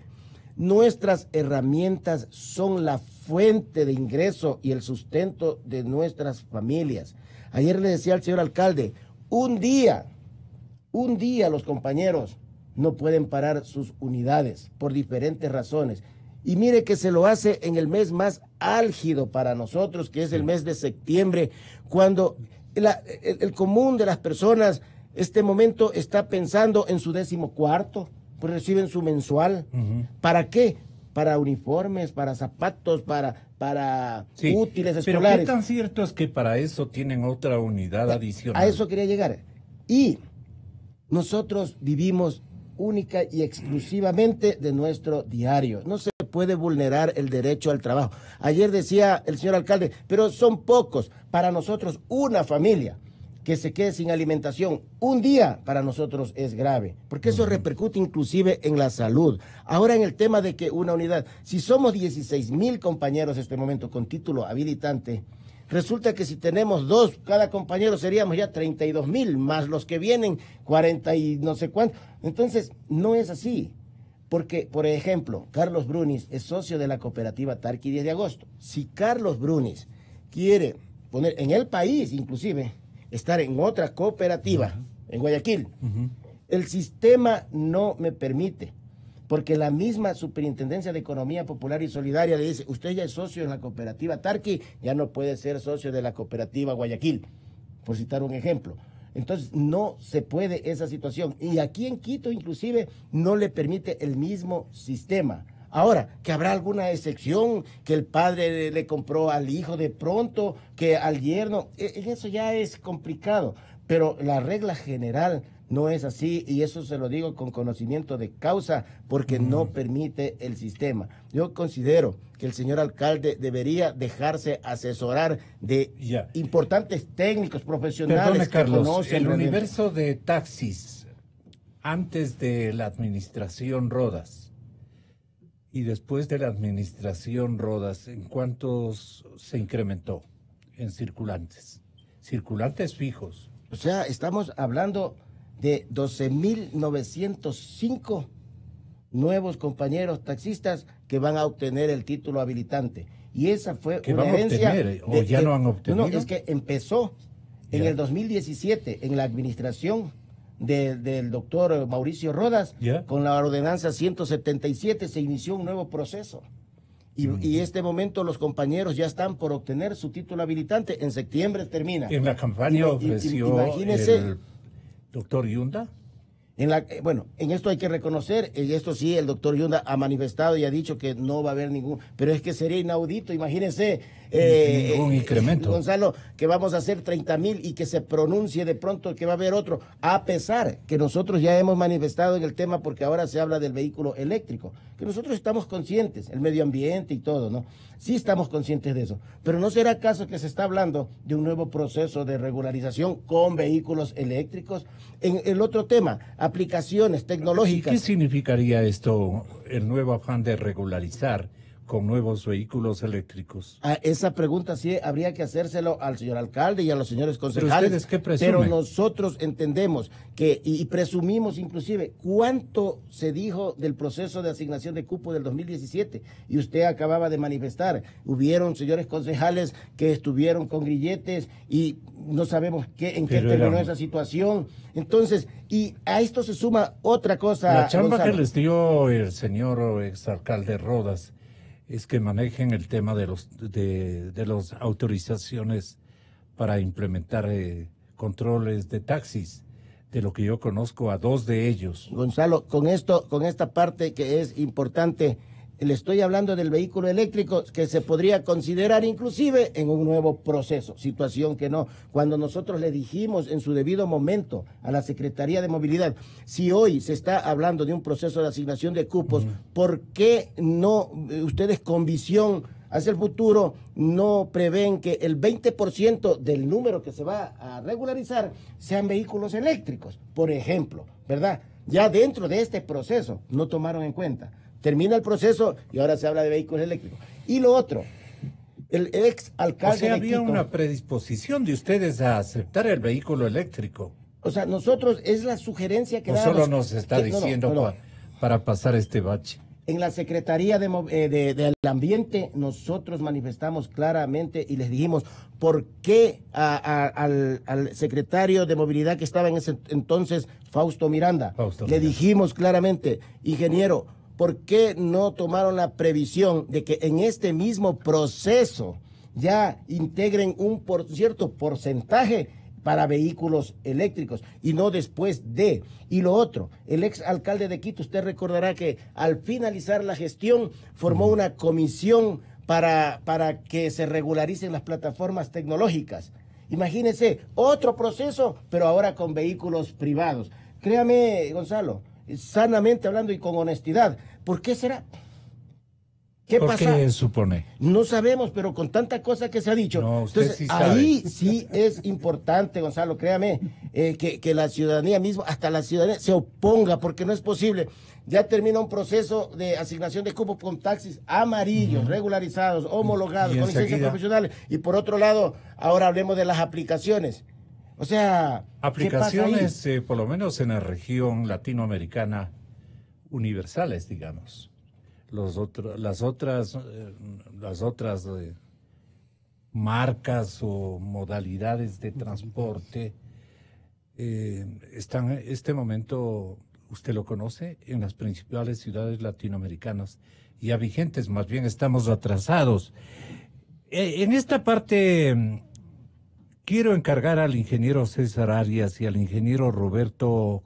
nuestras herramientas son la fuente de ingreso y el sustento de nuestras familias. Ayer le decía al señor alcalde, un día los compañeros no pueden parar sus unidades por diferentes razones. Y mire que se lo hace en el mes más álgido para nosotros, que es el mes de septiembre, cuando el común de las personas este momento está pensando en su 14º, pues reciben su mensual. ¿Para qué? Para uniformes, para zapatos, para útiles escolares. Pero ¿qué tan cierto es que para eso tienen otra unidad adicional? A eso quería llegar. Y nosotros vivimos única y exclusivamente de nuestro diario. No se puede vulnerar el derecho al trabajo. Ayer decía el señor alcalde, pero son pocos. Para nosotros, una familia que se quede sin alimentación un día para nosotros es grave, porque eso repercute inclusive en la salud. Ahora en el tema de que una unidad, si somos 16,000 compañeros en este momento con título habilitante, resulta que si tenemos 2, cada compañero seríamos ya 32,000, más los que vienen 40 y no sé cuánto. Entonces, no es así. Porque, por ejemplo, Carlos Brunis es socio de la cooperativa Tarqui 10 de agosto. Si Carlos Brunis quiere poner en el país, inclusive, estar en otra cooperativa, en Guayaquil, el sistema no me permite. Porque la misma Superintendencia de Economía Popular y Solidaria le dice, usted ya es socio en la cooperativa Tarqui, ya no puede ser socio de la cooperativa Guayaquil, por citar un ejemplo. Entonces no se puede esa situación. Y aquí en Quito inclusive no le permite el mismo sistema. Ahora, que habrá alguna excepción, que el padre le compró al hijo de pronto, que al yerno, eso ya es complicado. Pero la regla general no es así, y eso se lo digo con conocimiento de causa, porque no permite el sistema. Yo considero que el señor alcalde debería dejarse asesorar de importantes técnicos profesionales. Perdone, Carlos, el universo de taxis antes de la administración Rodas y después de la administración Rodas, ¿en cuántos se incrementó en circulantes? Circulantes fijos. O sea, estamos hablando de 12.905 nuevos compañeros taxistas que van a obtener el título habilitante. Y esa fue una herencia. ¿O ya no han obtenido? No, es que empezó en el 2017, en la administración del doctor Mauricio Rodas, con la ordenanza 177 se inició un nuevo proceso. Y este momento los compañeros ya están por obtener su título habilitante. En septiembre termina. En la campaña ofreció el doctor Yunda. Bueno, en esto hay que reconocer, en esto sí, el doctor Yunda ha manifestado y ha dicho que no va a haber ningún, pero es que sería inaudito, imagínense, ningún incremento. Gonzalo, que vamos a hacer 30.000 y que se pronuncie de pronto que va a haber otro, a pesar que nosotros ya hemos manifestado en el tema, porque ahora se habla del vehículo eléctrico, que nosotros estamos conscientes, el medio ambiente y todo, ¿no? Sí estamos conscientes de eso, pero ¿no será acaso que se está hablando de un nuevo proceso de regularización con vehículos eléctricos? En el otro tema, aplicaciones tecnológicas. ¿Y qué significaría esto, el nuevo afán de regularizar con nuevos vehículos eléctricos? Esa pregunta sí habría que hacérselo al señor alcalde y a los señores concejales. ¿Pero ustedes qué presumen? Pero nosotros entendemos que, y presumimos inclusive, cuánto se dijo del proceso de asignación de cupo del 2017, y usted acababa de manifestar, hubieron señores concejales que estuvieron con grilletes y no sabemos en qué terminó esa situación. Entonces, y a esto se suma otra cosa. La chamba que les dio el señor exalcalde Rodas es que manejen el tema de las autorizaciones para implementar controles de taxis. De lo que yo conozco a 2 de ellos. Gonzalo, con esta parte que es importante, le estoy hablando del vehículo eléctrico que se podría considerar inclusive en un nuevo proceso, situación que no. Cuando nosotros le dijimos en su debido momento a la Secretaría de Movilidad, si hoy se está hablando de un proceso de asignación de cupos, ¿por qué no ustedes con visión hacia el futuro no prevén que el 20% del número que se va a regularizar sean vehículos eléctricos, por ejemplo, ¿verdad? Ya dentro de este proceso no tomaron en cuenta. Termina el proceso y ahora se habla de vehículos eléctricos. Y lo otro, el ex alcalde de Quito. Había una predisposición de ustedes a aceptar el vehículo eléctrico. O sea, nosotros, es la sugerencia que damos. No solo nos está diciendo para pasar este bache. En la Secretaría del Ambiente nosotros manifestamos claramente y les dijimos por qué al secretario de Movilidad que estaba en ese entonces, Fausto Miranda, le dijimos claramente, ingeniero, ¿por qué no tomaron la previsión de que en este mismo proceso ya integren un cierto porcentaje para vehículos eléctricos y no después de? Y lo otro, el ex alcalde de Quito, usted recordará que al finalizar la gestión formó una comisión para que se regularicen las plataformas tecnológicas. Imagínense, otro proceso, pero ahora con vehículos privados. Créame, Gonzalo, sanamente hablando y con honestidad, ¿por qué será? ¿Qué pasa? ¿Qué supone? No sabemos, pero con tanta cosa que se ha dicho. No, usted entonces, sí sabe. Ahí sí es importante, Gonzalo, créame, que la ciudadanía misma, hasta la ciudadanía, se oponga, porque no es posible. Ya termina un proceso de asignación de cupos con taxis amarillos, regularizados, homologados, con licencias profesionales. Y por otro lado, ahora hablemos de las aplicaciones. O sea, aplicaciones, por lo menos en la región latinoamericana, universales, digamos. Las otras marcas o modalidades de transporte están en este momento, usted lo conoce, en las principales ciudades latinoamericanas ya vigentes, más bien estamos atrasados. En esta parte quiero encargar al ingeniero César Arias y al ingeniero Roberto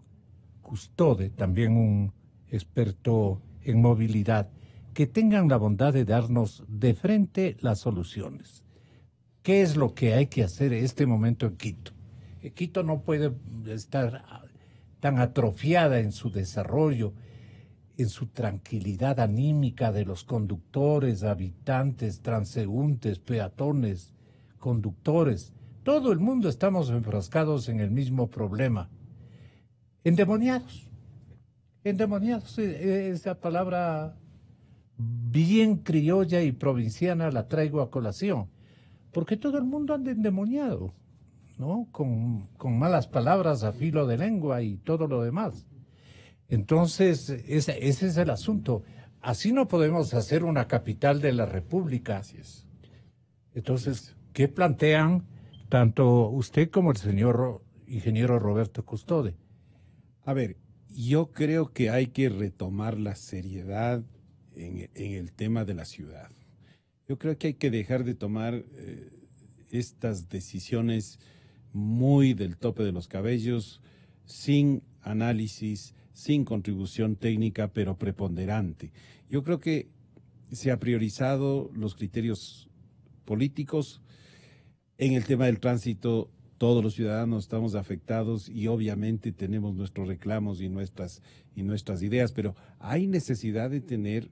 Custode, también un experto en movilidad, que tengan la bondad de darnos de frente las soluciones. ¿Qué es lo que hay que hacer en este momento en Quito? Quito no puede estar tan atrofiada en su desarrollo, en su tranquilidad anímica de los conductores, habitantes, transeúntes, peatones, conductores. Todo el mundo estamos enfrascados en el mismo problema. Endemoniados. Endemoniados, esa palabra bien criolla y provinciana la traigo a colación, porque todo el mundo anda endemoniado. ¿no? Con malas palabras a filo de lengua y todo lo demás. Entonces, ese es el asunto. Así no podemos hacer una capital de la República. Así es. Entonces, ¿qué plantean tanto usted como el señor ingeniero Roberto Custode? A ver, yo creo que hay que retomar la seriedad en el tema de la ciudad. Yo creo que hay que dejar de tomar estas decisiones muy del tope de los cabellos, sin análisis, sin contribución técnica, pero preponderante. Yo creo que se ha priorizado los criterios políticos. En el tema del tránsito, todos los ciudadanos estamos afectados y obviamente tenemos nuestros reclamos y nuestras ideas, pero hay necesidad de tener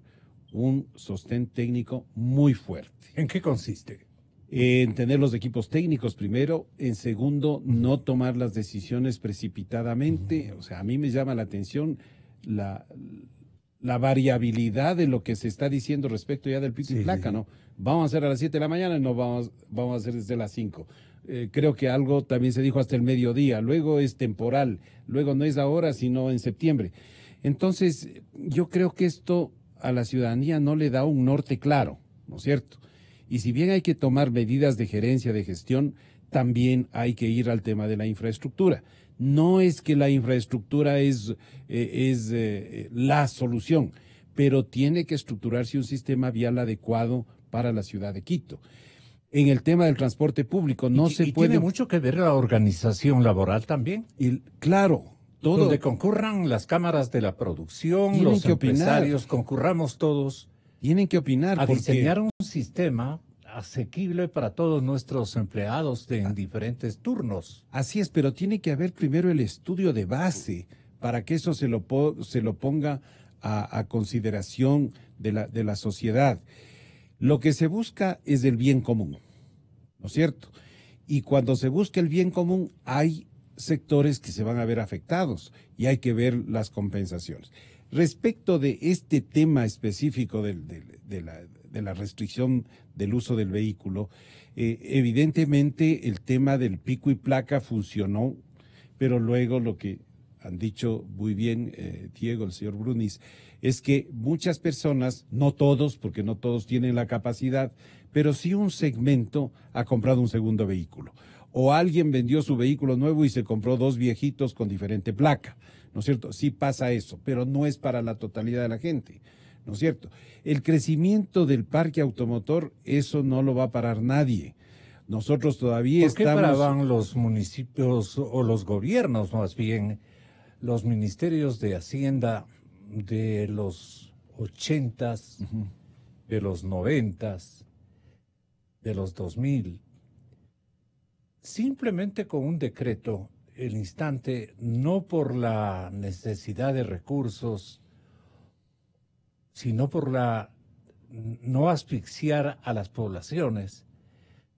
un sostén técnico muy fuerte. ¿En qué consiste? En tener los equipos técnicos primero, en segundo, no tomar las decisiones precipitadamente. O sea, a mí me llama la atención la variabilidad de lo que se está diciendo respecto ya del pico y placa, ¿no? Vamos a hacer a las 7 de la mañana y no vamos a hacer desde las 5. Creo que algo también se dijo hasta el mediodía, luego es temporal, luego no es ahora, sino en septiembre. Entonces, yo creo que esto a la ciudadanía no le da un norte claro, ¿no es cierto? Y si bien hay que tomar medidas de gerencia, de gestión, también hay que ir al tema de la infraestructura. No es que la infraestructura es la solución, pero tiene que estructurarse un sistema vial adecuado para la ciudad de Quito. En el tema del transporte público no se puede... Tiene mucho que ver la organización laboral también. Claro, todo. Donde concurran las cámaras de la producción, los empresarios, concurramos todos. Tienen que opinar. A diseñar un sistema asequible para todos nuestros empleados en diferentes turnos. Así es, pero tiene que haber primero el estudio de base para que eso se lo ponga a consideración de la sociedad. Lo que se busca es el bien común, ¿no es cierto? Y cuando se busca el bien común hay sectores que se van a ver afectados y hay que ver las compensaciones. Respecto de este tema específico de la restricción del uso del vehículo, evidentemente el tema del pico y placa funcionó, pero luego lo que han dicho muy bien Diego, el señor Brunis, es que muchas personas, no todos, porque no todos tienen la capacidad, pero sí un segmento ha comprado un segundo vehículo. O alguien vendió su vehículo nuevo y se compró 2 viejitos con diferente placa. ¿No es cierto? Sí pasa eso, pero no es para la totalidad de la gente, ¿no es cierto? El crecimiento del parque automotor, eso no lo va a parar nadie. Nosotros todavía estamos... ¿Por qué paraban los municipios o los gobiernos, más bien, los ministerios de Hacienda de los 80s, de los 90s, de los 2000? Simplemente con un decreto, el instante, no por la necesidad de recursos, sino por no asfixiar a las poblaciones,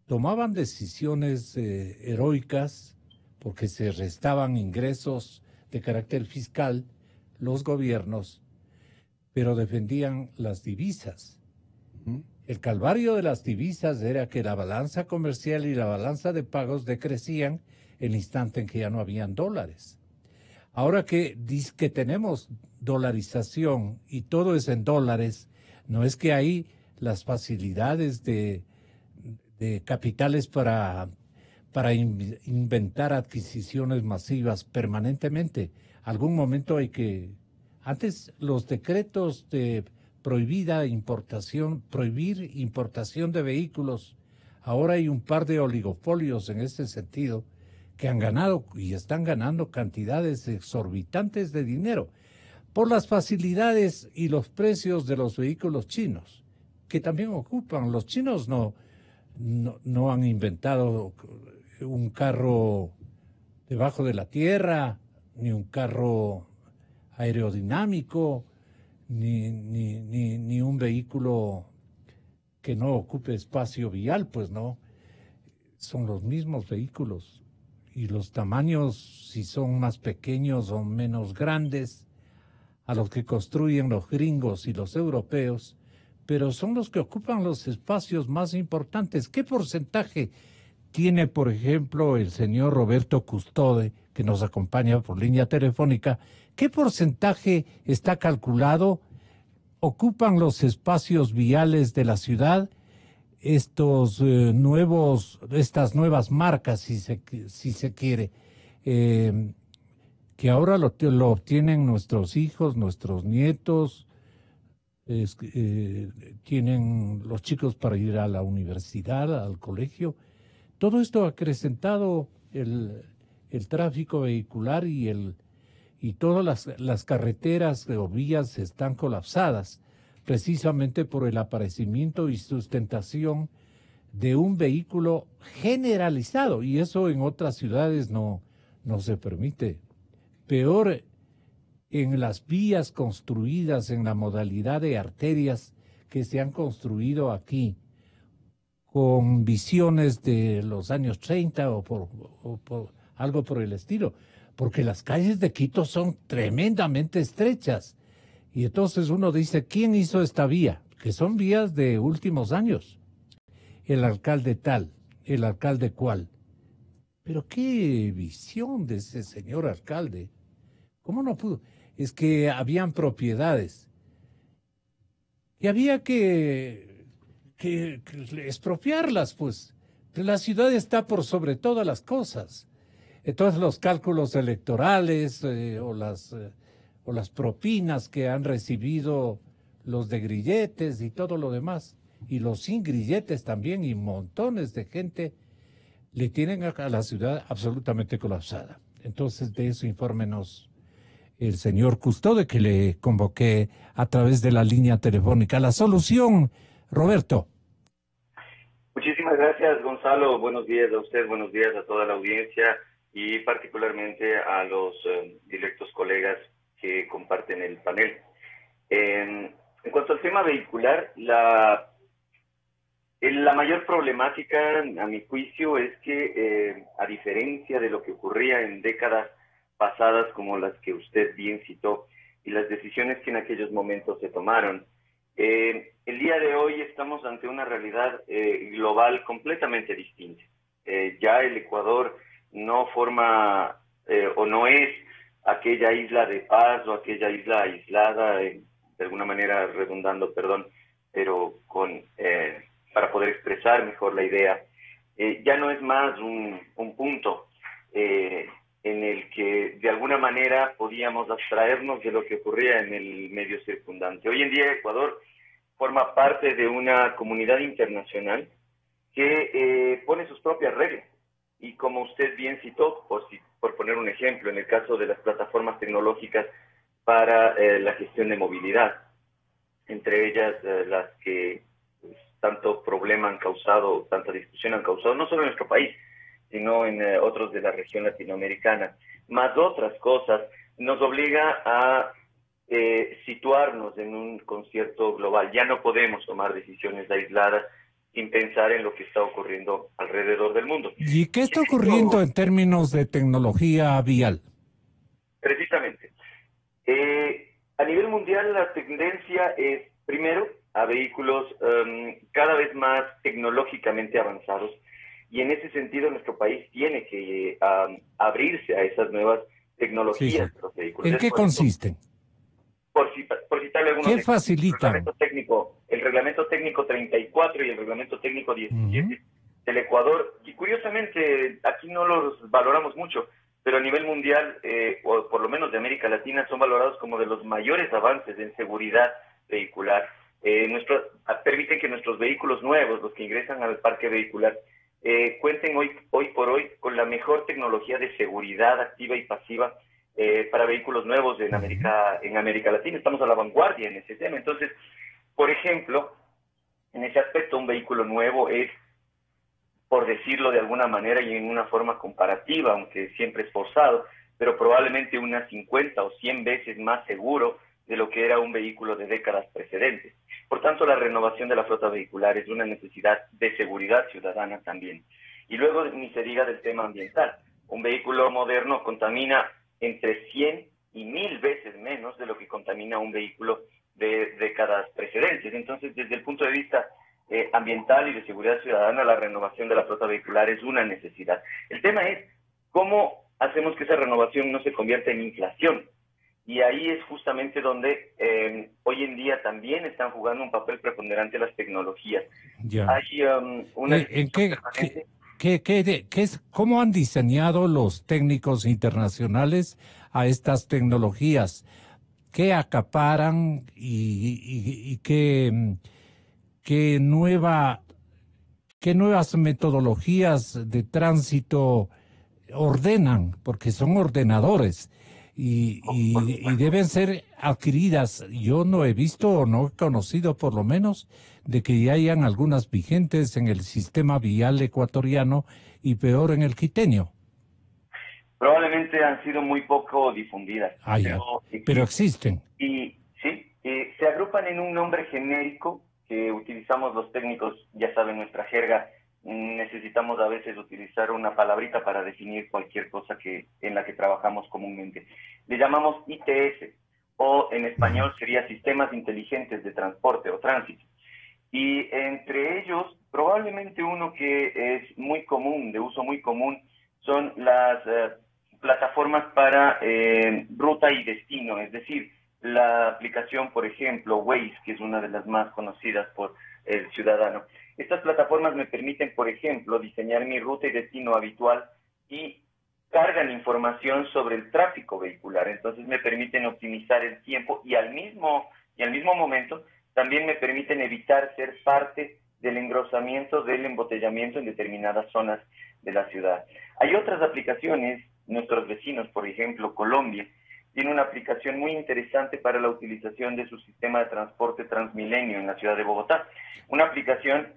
tomaban decisiones heroicas porque se restaban ingresos de carácter fiscal los gobiernos, pero defendían las divisas. El calvario de las divisas era que la balanza comercial y la balanza de pagos decrecían el instante en que ya no habían dólares. Ahora que tenemos dolarización y todo es en dólares, no es que hay las facilidades de capitales para inventar adquisiciones masivas permanentemente. Algún momento hay que... Antes los decretos de prohibir importación de vehículos, ahora hay un par de oligopolios en este sentido que han ganado y están ganando cantidades exorbitantes de dinero por las facilidades y los precios de los vehículos chinos, que también ocupan. Los chinos no han inventado un carro debajo de la tierra, ni un carro aerodinámico, ni un vehículo que no ocupe espacio vial, pues no. Son los mismos vehículos. Y los tamaños, si son más pequeños o menos grandes, a los que construyen los gringos y los europeos, pero son los que ocupan los espacios más importantes. ¿Qué porcentaje tiene, por ejemplo, el señor Roberto Custode, que nos acompaña por línea telefónica, ¿qué porcentaje está calculado ocupan los espacios viales de la ciudad estas nuevas marcas, si se quiere, que ahora lo obtienen nuestros hijos, nuestros nietos, tienen los chicos para ir a la universidad, al colegio? Todo esto ha acrecentado el tráfico vehicular y todas las carreteras o vías están colapsadas precisamente por el aparecimiento y sustentación de un vehículo generalizado, y eso en otras ciudades no se permite. Peor en las vías construidas en la modalidad de arterias que se han construido aquí, con visiones de los años 30 o por algo por el estilo, porque las calles de Quito son tremendamente estrechas. Y entonces uno dice, ¿quién hizo esta vía? Que son vías de últimos años. El alcalde tal, el alcalde cual. Pero qué visión de ese señor alcalde. ¿Cómo no pudo? Es que habían propiedades y había que expropiarlas, pues. La ciudad está por sobre todas las cosas. Entonces los cálculos electorales o las propinas que han recibido los de grilletes y todo lo demás, y los sin grilletes también, y montones de gente, le tienen a la ciudad absolutamente colapsada. Entonces de eso infórmenos el señor Custode, que le convoqué a través de la línea telefónica. La solución, Roberto. Muchísimas gracias, Gonzalo. Buenos días a usted, buenos días a toda la audiencia y particularmente a los directos colegas que comparten el panel. En cuanto al tema vehicular, la mayor problemática, a mi juicio, es que a diferencia de lo que ocurría en décadas pasadas como las que usted bien citó y las decisiones que en aquellos momentos se tomaron, el día de hoy estamos ante una realidad global completamente distinta. Ya el Ecuador no forma o no es aquella isla de paz o aquella isla aislada, de alguna manera redundando, perdón, pero para poder expresar mejor la idea. Ya no es más un punto en el que de alguna manera podíamos abstraernos de lo que ocurría en el medio circundante. Hoy en día Ecuador forma parte de una comunidad internacional que pone sus propias reglas. Y como usted bien citó, por poner un ejemplo, en el caso de las plataformas tecnológicas para la gestión de movilidad, entre ellas las que tanto problema han causado, tanta discusión han causado, no solo en nuestro país, sino en otros de la región latinoamericana, más otras cosas, nos obliga a situarnos en un concierto global. Ya no podemos tomar decisiones aisladas sin pensar en lo que está ocurriendo alrededor del mundo. ¿Y qué está ocurriendo en términos de tecnología vial? Precisamente. A nivel mundial la tendencia es, primero, a vehículos cada vez más tecnológicamente avanzados, y en ese sentido nuestro país tiene que abrirse a esas nuevas tecnologías de los vehículos. ¿En qué consisten? Por citarle algunos. ¿Qué facilitan? El reglamento técnico 34 y el reglamento técnico 17 del Ecuador, y curiosamente aquí no los valoramos mucho, pero a nivel mundial, o por lo menos de América Latina, son valorados como de los mayores avances en seguridad vehicular. Permiten que nuestros vehículos nuevos, los que ingresan al parque vehicular, cuenten hoy por hoy con la mejor tecnología de seguridad activa y pasiva para vehículos nuevos en América Latina. Estamos a la vanguardia en ese tema. Entonces, por ejemplo, en ese aspecto, un vehículo nuevo es, por decirlo de alguna manera y en una forma comparativa, aunque siempre es forzado, pero probablemente unas 50 o 100 veces más seguro de lo que era un vehículo de décadas precedentes. Por tanto, la renovación de la flota vehicular es una necesidad de seguridad ciudadana también. Y luego ni se diga del tema ambiental. Un vehículo moderno contamina entre 100 y 1000 veces menos de lo que contamina un vehículo de décadas precedentes. Entonces, desde el punto de vista ambiental y de seguridad ciudadana, la renovación de la flota vehicular es una necesidad. El tema es cómo hacemos que esa renovación no se convierta en inflación. Y ahí es justamente donde hoy en día también están jugando un papel preponderante las tecnologías. Ya. Hay una... ¿Cómo han diseñado los técnicos internacionales a estas tecnologías? ¿Qué acaparan y qué nuevas metodologías de tránsito ordenan? Porque son ordenadores y deben ser adquiridas. Yo no he visto o no he conocido, por lo menos, de que ya hayan algunas vigentes en el sistema vial ecuatoriano y peor en el quiteño. Probablemente han sido muy poco difundidas. Pero existen. Y sí, se agrupan en un nombre genérico que utilizamos los técnicos, ya saben, nuestra jerga. Necesitamos a veces utilizar una palabrita para definir cualquier cosa en la que trabajamos comúnmente. Le llamamos ITS, o en español sería Sistemas Inteligentes de Transporte o Tránsito. Y entre ellos, probablemente uno que es muy común, de uso muy común, son las plataformas para ruta y destino, es decir, la aplicación, por ejemplo, Waze, que es una de las más conocidas por el ciudadano. Estas plataformas me permiten, por ejemplo, diseñar mi ruta y destino habitual y cargan información sobre el tráfico vehicular. Entonces me permiten optimizar el tiempo y al mismo momento también me permiten evitar ser parte del engrosamiento, del embotellamiento en determinadas zonas de la ciudad. Hay otras aplicaciones, nuestros vecinos, por ejemplo, Colombia, tiene una aplicación muy interesante para la utilización de su sistema de transporte Transmilenio en la ciudad de Bogotá. Una aplicación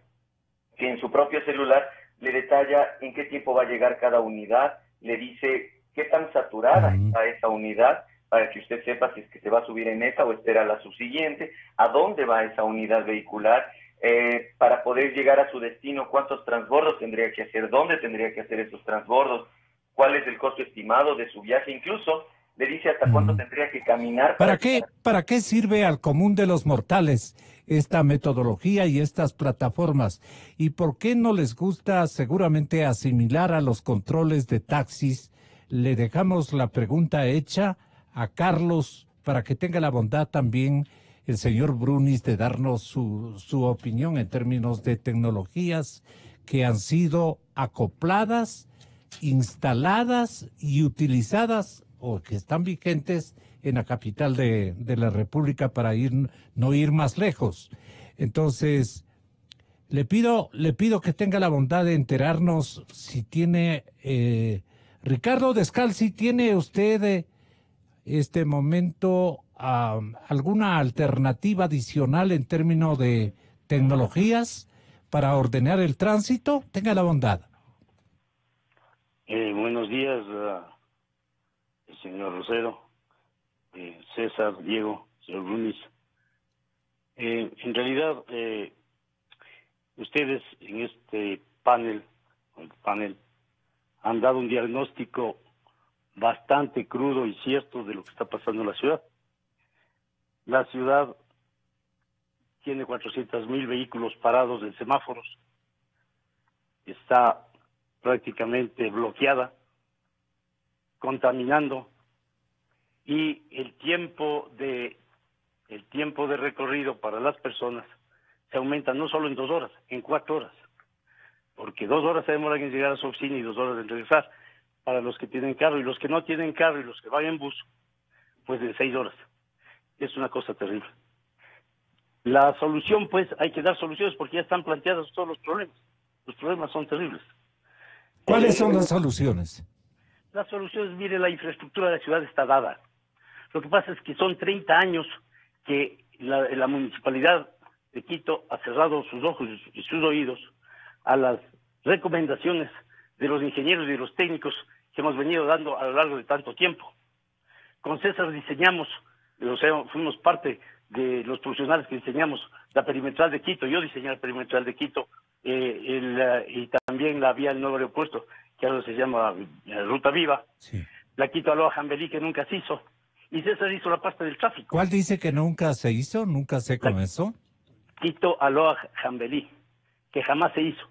que en su propio celular le detalla en qué tiempo va a llegar cada unidad, le dice qué tan saturada está esa unidad, para que usted sepa si es que se va a subir en esa o espera la subsiguiente, a dónde va esa unidad vehicular, para poder llegar a su destino, cuántos transbordos tendría que hacer, dónde tendría que hacer esos transbordos, cuál es el costo estimado de su viaje, incluso le dice hasta cuánto tendría que caminar. ¿Para qué sirve al común de los mortales esta metodología y estas plataformas? ¿Y por qué no les gusta seguramente asimilar a los controles de taxis? Le dejamos la pregunta hecha a Carlos para que tenga la bondad también el señor Brunis de darnos su opinión en términos de tecnologías que han sido acopladas, instaladas y utilizadas o que están vigentes en la capital de la República para no ir más lejos. Entonces, le pido que tenga la bondad de enterarnos si tiene, Ricardo Descalzi, ¿tiene usted este momento alguna alternativa adicional en términos de tecnologías para ordenar el tránsito? Tenga la bondad. Buenos días, señor Rosero, César, Diego, señor Brunis. En realidad, ustedes en este panel han dado un diagnóstico bastante crudo y cierto de lo que está pasando en la ciudad. La ciudad tiene 400.000 vehículos parados en semáforos, está prácticamente bloqueada, contaminando, y el tiempo de recorrido para las personas se aumenta no solo en 2 horas, en 4 horas, porque 2 horas se demoran en llegar a su oficina y 2 horas en regresar para los que tienen carro, y los que no tienen carro y los que van en bus, pues en 6 horas. Es una cosa terrible. La solución, pues, hay que dar soluciones porque ya están planteados todos los problemas. Los problemas son terribles. ¿Cuáles son las soluciones? Las soluciones, mire, la infraestructura de la ciudad está dada. Lo que pasa es que son 30 años que la municipalidad de Quito ha cerrado sus ojos y sus oídos a las recomendaciones de los ingenieros y de los técnicos que hemos venido dando a lo largo de tanto tiempo. Con César diseñamos, o sea, fuimos parte de los profesionales que diseñamos la perimetral de Quito. Yo diseñé la perimetral de Quito y también la vía del nuevo aeropuerto, que ahora se llama Ruta Viva. Sí. La Quito-Aloha-Jambelí, que nunca se hizo. Y César hizo la parte del tráfico. ¿Cuál dice que nunca se hizo? ¿Nunca se comenzó? Quito-Aloha-Jambelí. que jamás se hizo.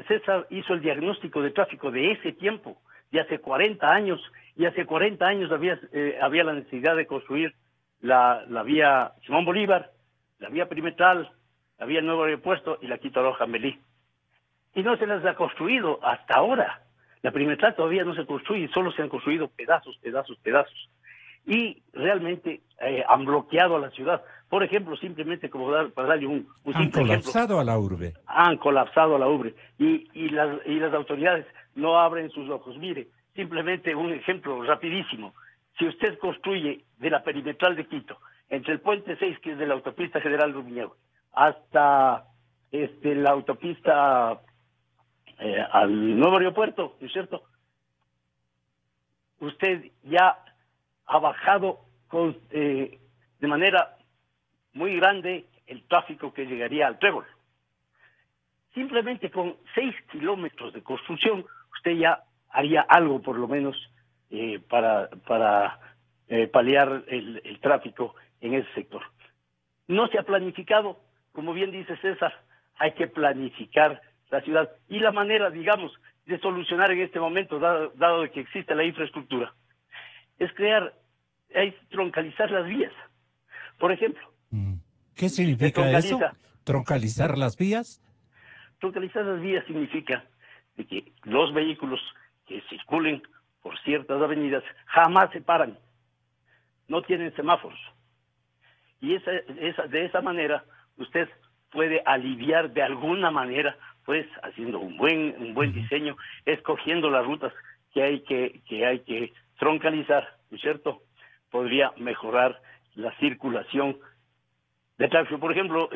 César hizo el diagnóstico de tráfico de ese tiempo, de hace 40 años, y hace 40 años había la necesidad de construir la vía Simón Bolívar, la vía perimetral, la vía Nuevo Aeropuerto y la Quito-Loja-Melí. Y no se las ha construido hasta ahora. La perimetral todavía no se construye, solo se han construido pedazos. Y realmente han bloqueado a la ciudad. Por ejemplo, simplemente como para darle un han colapsado ejemplo, a la urbe. Han colapsado a la urbe. Y las autoridades no abren sus ojos. Mire, simplemente un ejemplo rapidísimo. Si usted construye de la perimetral de Quito, entre el puente 6, que es de la autopista General Rumiñahui, hasta la autopista al nuevo aeropuerto, ¿no es cierto? Usted ya ha bajado de manera muy grande el tráfico que llegaría al Trébol. Simplemente con 6 kilómetros de construcción, usted ya haría algo por lo menos para paliar el tráfico en ese sector. No se ha planificado, como bien dice César, hay que planificar la ciudad. Y la manera, digamos, de solucionar en este momento, dado que existe la infraestructura, es troncalizar las vías. Por ejemplo. ¿Qué significa eso? ¿Troncalizar las vías? Troncalizar las vías significa de que los vehículos que circulen por ciertas avenidas jamás se paran, no tienen semáforos. Y de esa manera usted puede aliviar de alguna manera, pues haciendo un buen diseño, escogiendo las rutas que hay que troncalizar, ¿no es cierto? Podría mejorar la circulación de tráfico. Por ejemplo,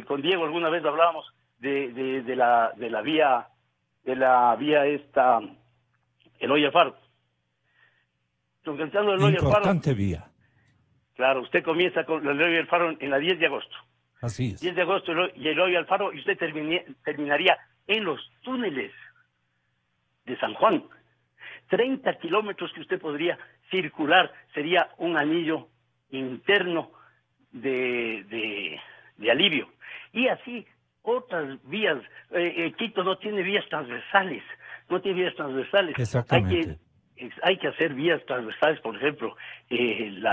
con Diego alguna vez hablábamos de la vía Eloy Alfaro. Troncalizando Eloy Alfaro. Importante vía. Claro, usted comienza con el Eloy Alfaro en la 10 de agosto. Así es. 10 de agosto y Eloy Alfaro, y usted terminaría en los túneles de San Juan. 30 kilómetros que usted podría circular, sería un anillo interno de alivio. Y así otras vías. Quito no tiene vías transversales. Exactamente. Hay que hacer vías transversales, por ejemplo, en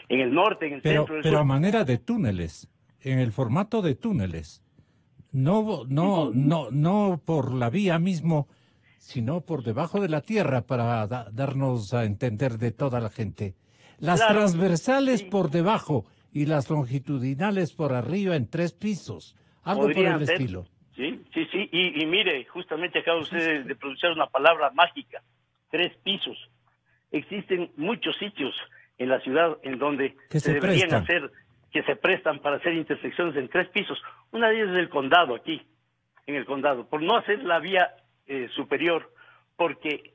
el norte, en el centro del pero sur. a manera de túneles, en el formato de túneles. No por la vía mismo, sino por debajo de la tierra, para darnos a entender de toda la gente. Las transversales por debajo y las longitudinales por arriba en 3 pisos. Algo por el estilo. Sí. Y mire, justamente acaba usted de pronunciar una palabra mágica. 3 pisos. Existen muchos sitios en la ciudad en donde se deberían hacer, que se prestan para hacer intersecciones en 3 pisos. Una de ellas es el condado, aquí, en el condado, por no hacer la vía superior, porque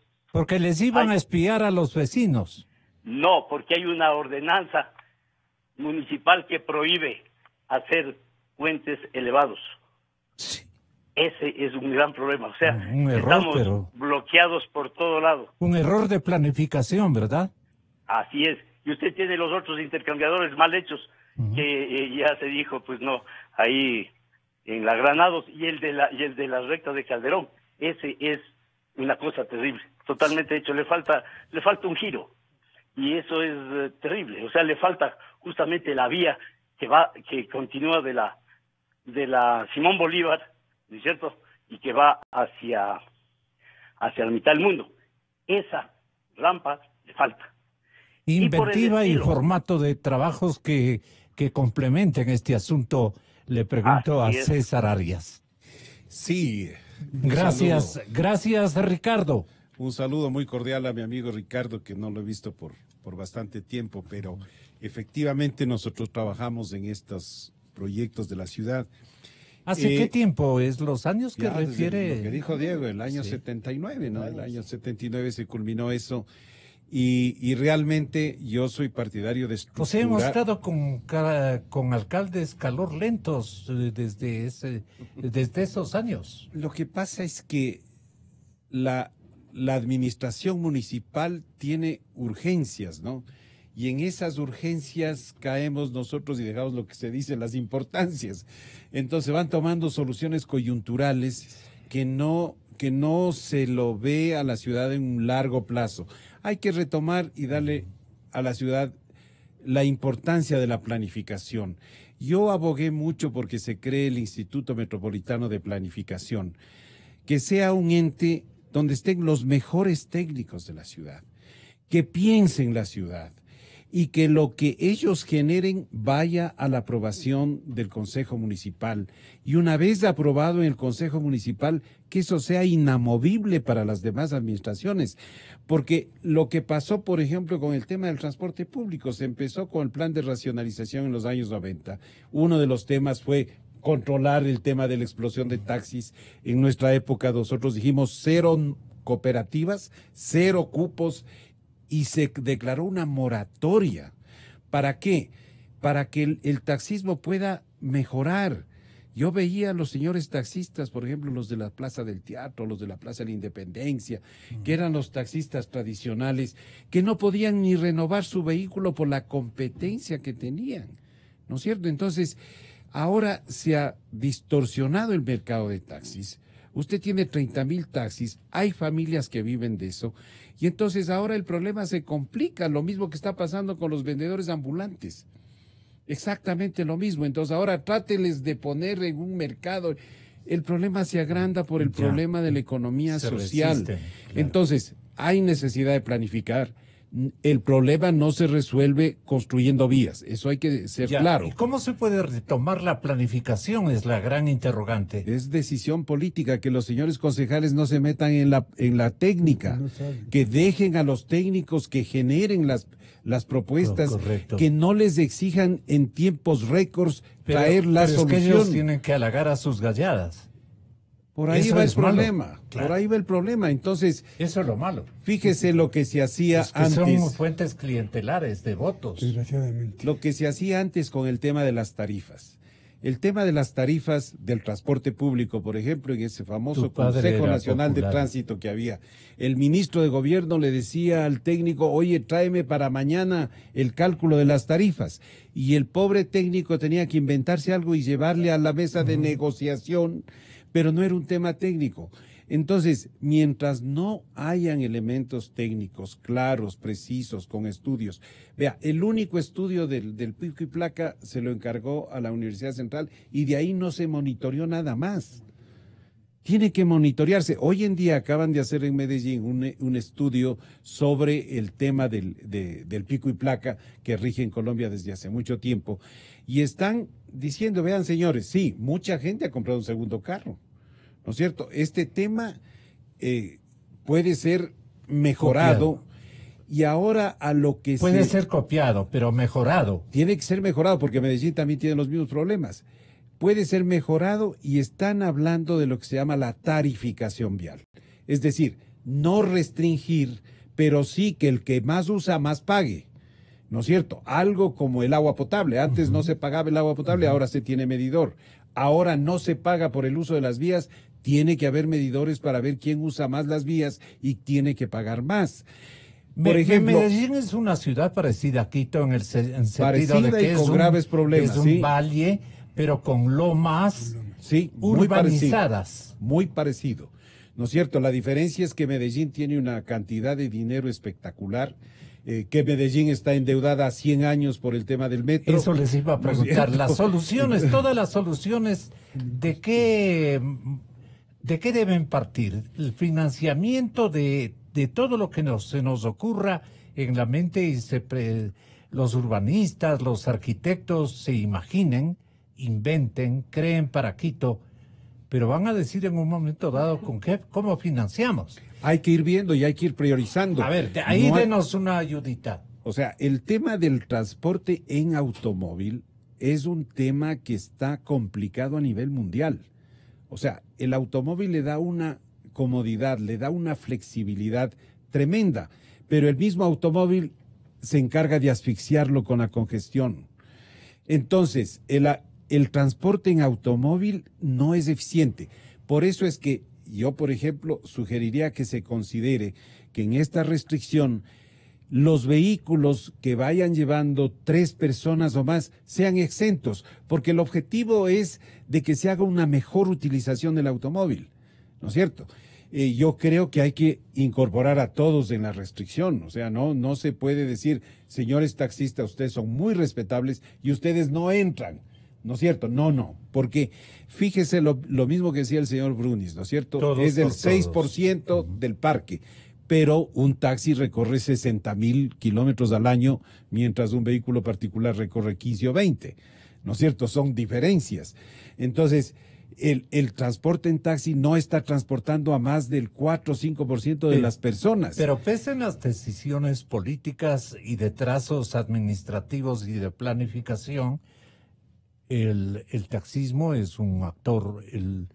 les iban a espiar a los vecinos. No, porque hay una ordenanza municipal que prohíbe hacer puentes elevados. Sí. Ese es un gran problema. O sea, un error, estamos bloqueados por todo lado. Un error de planificación, ¿verdad? Así es. Y usted tiene los otros intercambiadores mal hechos, que ya se dijo, pues no, ahí en la Granados y el de la recta de Calderón. Ese es una cosa terrible, totalmente hecho. Le falta un giro. Y eso es terrible. O sea, le falta justamente la vía que continúa de la Simón Bolívar, ¿no es cierto? Y que va hacia la mitad del mundo. Esa rampa le falta. Inventiva y formato de trabajos que complementen este asunto, le pregunto a César Arias. Sí. Gracias, Ricardo. Un saludo muy cordial a mi amigo Ricardo, que no lo he visto por bastante tiempo, pero efectivamente nosotros trabajamos en estos proyectos de la ciudad. ¿Hace qué tiempo es los años que refiere? Lo que dijo Diego, el año 79, ¿no? El año 79 se culminó eso. Y realmente yo soy partidario de estructurar. Pues hemos estado con alcaldes calor lentos desde esos años. Lo que pasa es que la administración municipal tiene urgencias, ¿no? y en esas urgencias caemos nosotros y dejamos lo que se dice las importancias. Entonces van tomando soluciones coyunturales que no se lo ve a la ciudad en un largo plazo. Hay que retomar y darle a la ciudad la importancia de la planificación. Yo abogué mucho porque se cree el Instituto Metropolitano de Planificación, que sea un ente donde estén los mejores técnicos de la ciudad, que piensen la ciudad y que lo que ellos generen vaya a la aprobación del Consejo Municipal. Y una vez aprobado en el Consejo Municipal, que eso sea inamovible para las demás administraciones. Porque lo que pasó, por ejemplo, con el tema del transporte público, se empezó con el plan de racionalización en los años 90. Uno de los temas fue controlar el tema de la explosión de taxis. En nuestra época nosotros dijimos 0 cooperativas, 0 cupos, y se declaró una moratoria. ¿Para qué? Para que el taxismo pueda mejorar. Yo veía a los señores taxistas, por ejemplo, los de la Plaza del Teatro, los de la Plaza de la Independencia, que eran los taxistas tradicionales, que no podían ni renovar su vehículo por la competencia que tenían, ¿no es cierto? Entonces, ahora se ha distorsionado el mercado de taxis. Usted tiene 30,000 taxis, hay familias que viven de eso, y entonces ahora el problema se complica, lo mismo que está pasando con los vendedores ambulantes. Exactamente lo mismo. Entonces ahora tráteles de poner en un mercado. El problema se agranda por el problema de la economía social. Claro. Entonces, hay necesidad de planificar. El problema no se resuelve construyendo vías. Eso hay que ser claro. ¿Y cómo se puede retomar la planificación? Es la gran interrogante. Es decisión política, que los señores concejales no se metan en la técnica, que dejen a los técnicos que generen las propuestas, que no les exijan en tiempos récords traer la solución. Es que ellos tienen que halagar a sus galladas. Por ahí va el problema, claro. Por ahí va el problema. Entonces, eso es lo malo. Fíjese lo que se hacía antes. Son fuentes clientelares de votos. Desgraciadamente. Lo que se hacía antes con el tema de las tarifas. El tema de las tarifas del transporte público, por ejemplo, en ese famoso Consejo Nacional de Tránsito que había, el ministro de Gobierno le decía al técnico, oye, tráeme para mañana el cálculo de las tarifas. Y el pobre técnico tenía que inventarse algo y llevarle a la mesa de negociación, pero no era un tema técnico. Entonces, mientras no hayan elementos técnicos claros, precisos, con estudios. Vea, el único estudio del pico y placa se lo encargó a la Universidad Central y de ahí no se monitoreó nada más. Tiene que monitorearse. Hoy en día acaban de hacer en Medellín un estudio sobre el tema del pico y placa que rige en Colombia desde hace mucho tiempo. Y están diciendo, vean señores, sí, mucha gente ha comprado un segundo carro, ¿no es cierto? Este tema puede ser mejorado. Copiado. Y ahora a lo que puede ser copiado, pero mejorado. Tiene que ser mejorado porque Medellín también tiene los mismos problemas. Puede ser mejorado y están hablando de lo que se llama la tarificación vial. Es decir, no restringir, pero sí que el que más usa más pague. ¿No es cierto? Algo como el agua potable. Antes no se pagaba el agua potable, ahora se tiene medidor. Ahora no se paga por el uso de las vías, tiene que haber medidores para ver quién usa más las vías y tiene que pagar más. Por ejemplo, Medellín es una ciudad parecida a Quito en el sentido de que con graves problemas, es un valle, pero con lomas urbanizadas. Muy parecido. ¿No es cierto? La diferencia es que Medellín tiene una cantidad de dinero espectacular, que Medellín está endeudada a 100 años por el tema del metro. Eso les iba a preguntar. Las soluciones, todas las soluciones, ¿de qué deben partir? El financiamiento de todo lo que se nos ocurra en la mente y los urbanistas, los arquitectos se imaginen, inventen, creen para Quito, pero van a decir en un momento dado cómo financiamos. Hay que ir viendo y hay que ir priorizando. A ver, ahí denos una ayudita. O sea, el tema del transporte en automóvil es un tema que está complicado a nivel mundial. O sea, el automóvil le da una comodidad, le da una flexibilidad tremenda, pero el mismo automóvil se encarga de asfixiarlo con la congestión. Entonces, el transporte en automóvil no es eficiente. Por eso es que yo, por ejemplo, sugeriría que se considere que en esta restricción los vehículos que vayan llevando 3 personas o más sean exentos, porque el objetivo es de que se haga una mejor utilización del automóvil, ¿no es cierto? Yo creo que hay que incorporar a todos en la restricción, o sea, no se puede decir, señores taxistas, ustedes son muy respetables y ustedes no entran, ¿no es cierto? No, porque fíjese lo mismo que decía el señor Brunis, ¿no es cierto? Todos es del por 6% todos. del parque, pero un taxi recorre 60,000 kilómetros al año, mientras un vehículo particular recorre 15 o 20, ¿no es cierto? Son diferencias. Entonces, el transporte en taxi no está transportando a más del 4 o 5% de las personas. Pero pese en las decisiones políticas y de trazos administrativos y de planificación, el taxismo es un actor, el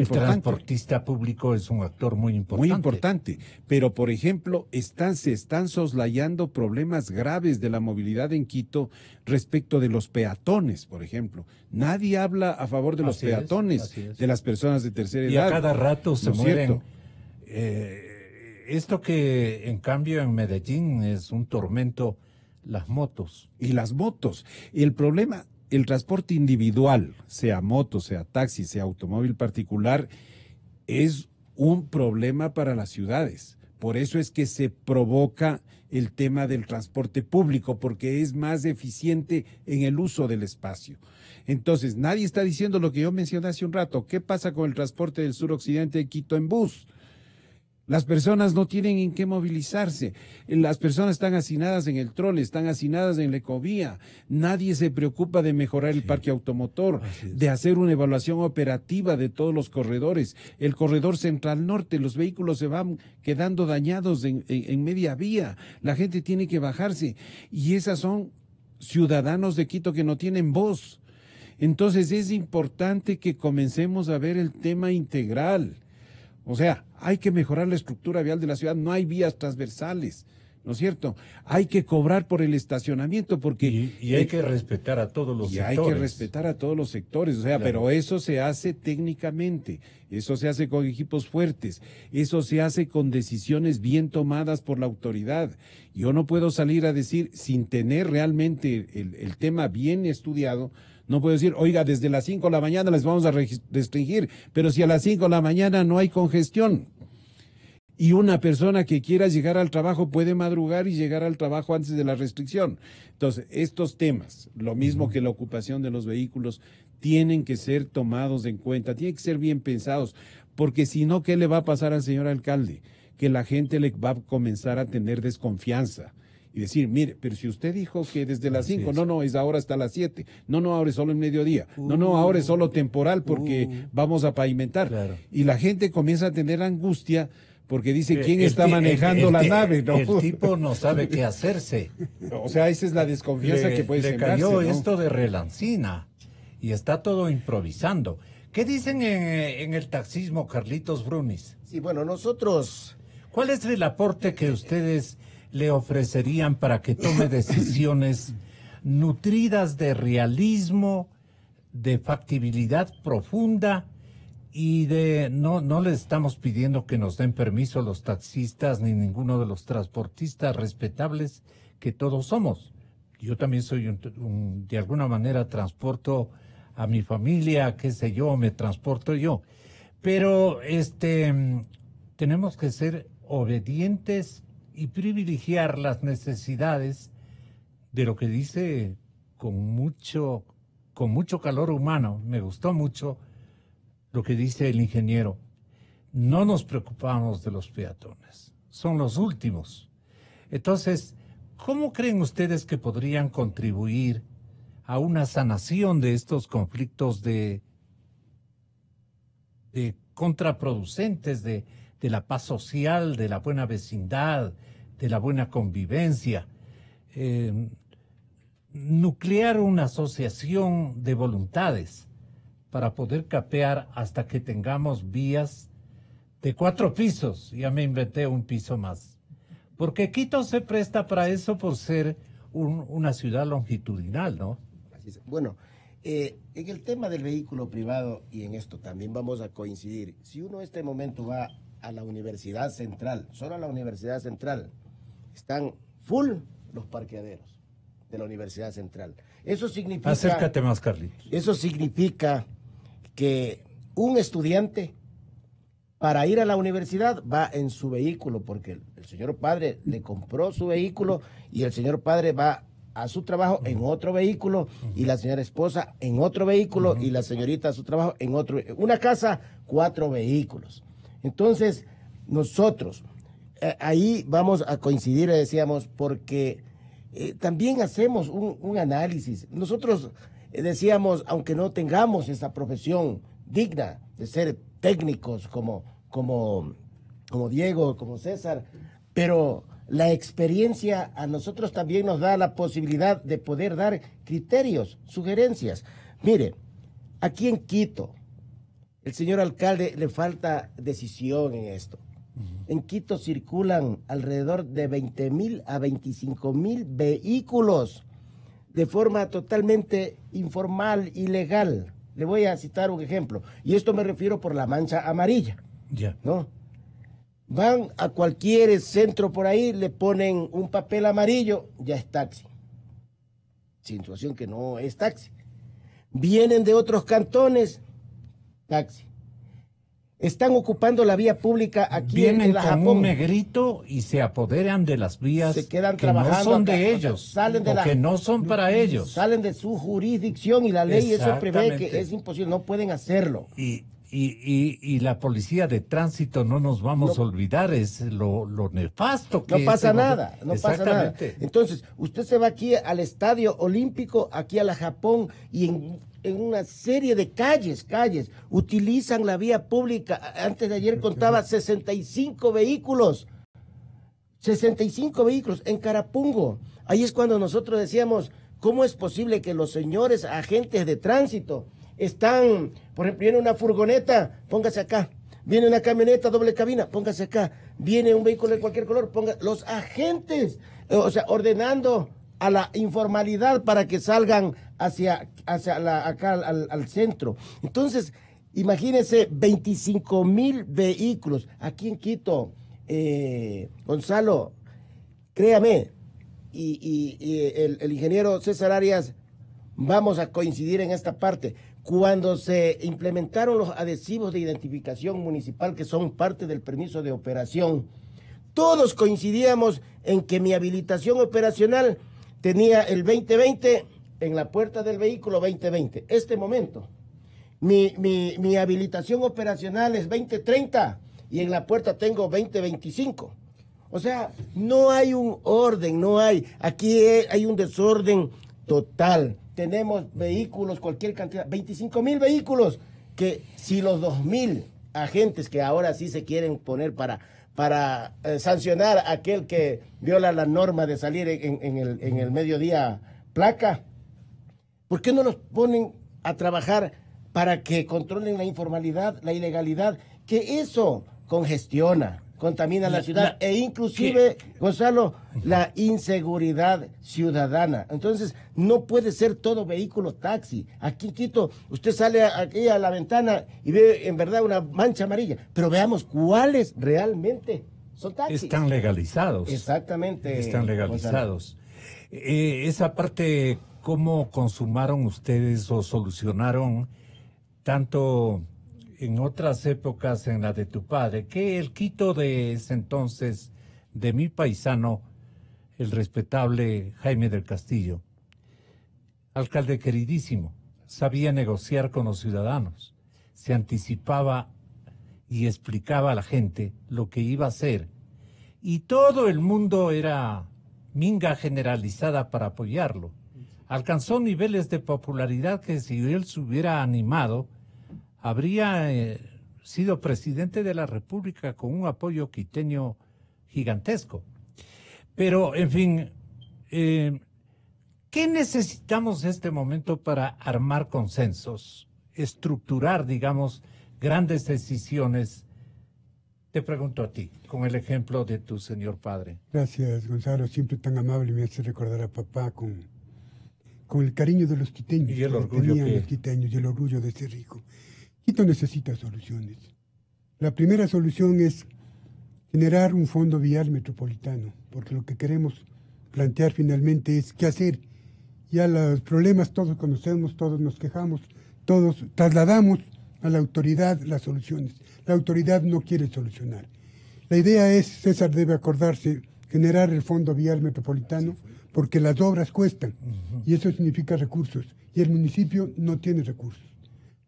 transportista público es un actor muy importante. Muy importante, pero por ejemplo, se están soslayando problemas graves de la movilidad en Quito respecto de los peatones, por ejemplo. Nadie habla a favor de los peatones, de las personas de tercera edad. Y a cada rato se mueren. Esto que en cambio en Medellín es un tormento, las motos. Y las motos. El problema... El transporte individual, sea moto, sea taxi, sea automóvil particular, es un problema para las ciudades. Por eso es que se provoca el tema del transporte público, porque es más eficiente en el uso del espacio. Entonces, nadie está diciendo lo que yo mencioné hace un rato. ¿Qué pasa con el transporte del suroccidente de Quito en bus? Las personas no tienen en qué movilizarse. Las personas están hacinadas en el trole, están hacinadas en la ecovía. Nadie se preocupa de mejorar el parque automotor, de hacer una evaluación operativa de todos los corredores. El corredor central norte, los vehículos se van quedando dañados en media vía. La gente tiene que bajarse. Y esas son ciudadanos de Quito que no tienen voz. Entonces es importante que comencemos a ver el tema integral. O sea, hay que mejorar la estructura vial de la ciudad, no hay vías transversales, ¿no es cierto? Hay que cobrar por el estacionamiento porque... Y hay que respetar a todos los sectores. Hay que respetar a todos los sectores, o sea, claro. Pero eso se hace técnicamente, eso se hace con equipos fuertes, eso se hace con decisiones bien tomadas por la autoridad. Yo no puedo salir a decir, sin tener realmente el tema bien estudiado, no puedo decir, oiga, desde las 5 de la mañana les vamos a restringir, pero si a las 5 de la mañana no hay congestión y una persona que quiera llegar al trabajo puede madrugar y llegar al trabajo antes de la restricción. Entonces, estos temas, lo mismo que la ocupación de los vehículos, tienen que ser tomados en cuenta, tienen que ser bien pensados, porque si no, ¿qué le va a pasar al señor alcalde? Que la gente le va a comenzar a tener desconfianza. Y decir, mire, pero si usted dijo que desde las 5, no, es ahora hasta las 7, no, ahora es solo en mediodía, no, ahora es solo temporal porque vamos a pavimentar. Claro. Y la gente comienza a tener angustia porque dice, ¿quién está manejando la nave? ¿No? El tipo no sabe qué hacerse. O sea, esa es la desconfianza que puede sembrarse. Le cayó esto de relancina y está todo improvisando. ¿Qué dicen en el taxismo, Carlitos Brunis? Sí, bueno, nosotros... ¿Cuál es el aporte que ustedes le ofrecerían para que tome decisiones nutridas de realismo, de factibilidad profunda y de no le estamos pidiendo que nos den permiso los taxistas ni ninguno de los transportistas respetables que todos somos? Yo también soy de alguna manera transporto a mi familia, qué sé yo, me transporto yo, pero tenemos que ser obedientes y privilegiar las necesidades de lo que dice con mucho calor humano. Me gustó mucho lo que dice el ingeniero. No nos preocupamos de los peatones, son los últimos. Entonces, ¿cómo creen ustedes que podrían contribuir a una sanación de estos conflictos de contraproducentes, de la paz social, de la buena vecindad, de la buena convivencia? Nuclear una asociación de voluntades para poder capear hasta que tengamos vías de 4 pisos. Ya me inventé un piso más. Porque Quito se presta para eso por ser una ciudad longitudinal, ¿no? Así es. Bueno, en el tema del vehículo privado, y en esto también vamos a coincidir, si uno en este momento va a la Universidad Central, solo a la Universidad Central, están full los parqueaderos de la Universidad Central. Eso significa... Acércate más, Carlitos. Eso significa que un estudiante para ir a la universidad va en su vehículo, porque el señor padre le compró su vehículo y el señor padre va a su trabajo en otro vehículo y la señora esposa en otro vehículo y la señorita a su trabajo en otro. Una casa, 4 vehículos. Entonces, nosotros ahí vamos a coincidir, decíamos, porque también hacemos un análisis. Nosotros decíamos, aunque no tengamos esa profesión digna de ser técnicos como Diego, como César, pero la experiencia a nosotros también nos da la posibilidad de poder dar criterios, sugerencias. Mire, aquí en Quito, el señor alcalde le falta decisión en esto. En Quito circulan alrededor de 20.000 a 25.000 vehículos de forma totalmente informal, ilegal. Le voy a citar un ejemplo, y esto me refiero por la mancha amarilla, ¿no? Van a cualquier centro por ahí, le ponen un papel amarillo, ya es taxi. Situación que no es taxi. Vienen de otros cantones, taxi. Están ocupando la vía pública aquí en la Japón. Vienen con un negrito y se apoderan de las vías se quedan que trabajando no son acá, de ellos, salen de que no son para ellos. Salen de su jurisdicción y la ley eso prevé que es imposible, no pueden hacerlo. Y la policía de tránsito, no nos vamos a olvidar, es lo nefasto que no pasa nada, no pasa nada. Entonces, usted se va aquí al Estadio Olímpico, aquí a la Japón, y en una serie de calles, utilizan la vía pública. Antes de ayer contaba 65 vehículos. 65 vehículos en Carapungo. Ahí es cuando nosotros decíamos, ¿cómo es posible que los señores agentes de tránsito están, por ejemplo, viene una furgoneta, póngase acá, viene una camioneta doble cabina, póngase acá, viene un vehículo de cualquier color, los agentes, ordenando a la informalidad para que salgan acá al centro. Entonces, imagínense 25.000 vehículos aquí en Quito. Gonzalo, créame, y el ingeniero César Arias, vamos a coincidir en esta parte. Cuando se implementaron los adhesivos de identificación municipal, que son parte del permiso de operación, todos coincidíamos en que mi habilitación operacional tenía el 2020 en la puerta del vehículo 2020. Este momento, mi habilitación operacional es 2030 y en la puerta tengo 2025. O sea, no hay un orden, aquí hay un desorden total. Tenemos vehículos, cualquier cantidad, 25.000 vehículos, que si los 2.000 agentes que ahora sí se quieren poner para sancionar a aquel que viola la norma de salir en el mediodía placa, ¿por qué no los ponen a trabajar para que controlen la informalidad, la ilegalidad? Que eso congestiona, contamina la ciudad e inclusive, Gonzalo, la inseguridad ciudadana. Entonces, no puede ser todo vehículo taxi. Aquí en Quito, usted sale aquí a la ventana y ve en verdad una mancha amarilla, pero veamos cuáles realmente son taxis. Están legalizados. Exactamente. Están legalizados. Esa parte, ¿cómo consumaron ustedes o solucionaron tanto en otras épocas, en la de tu padre, que el Quito de ese entonces, de mi paisano, el respetable Jaime del Castillo, alcalde queridísimo, sabía negociar con los ciudadanos, se anticipaba y explicaba a la gente lo que iba a hacer, y todo el mundo era minga generalizada para apoyarlo. Alcanzó niveles de popularidad que si él se hubiera animado, habría sido presidente de la República con un apoyo quiteño gigantesco. Pero, en fin, ¿qué necesitamos en este momento para armar consensos, estructurar, digamos, grandes decisiones? Te pregunto a ti, con el ejemplo de tu señor padre. Gracias, Gonzalo, siempre tan amable, me hace recordar a papá con el cariño de los quiteños. Y el orgullo los quiteños y el orgullo de ser rico. Quito necesita soluciones. La primera solución es generar un fondo vial metropolitano, porque lo que queremos plantear finalmente es qué hacer. Ya los problemas todos conocemos, todos nos quejamos, todos trasladamos a la autoridad las soluciones. La autoridad no quiere solucionar. La idea es, César debe acordarse, generar el Fondo Vial Metropolitano, porque las obras cuestan, y eso significa recursos, y el municipio no tiene recursos.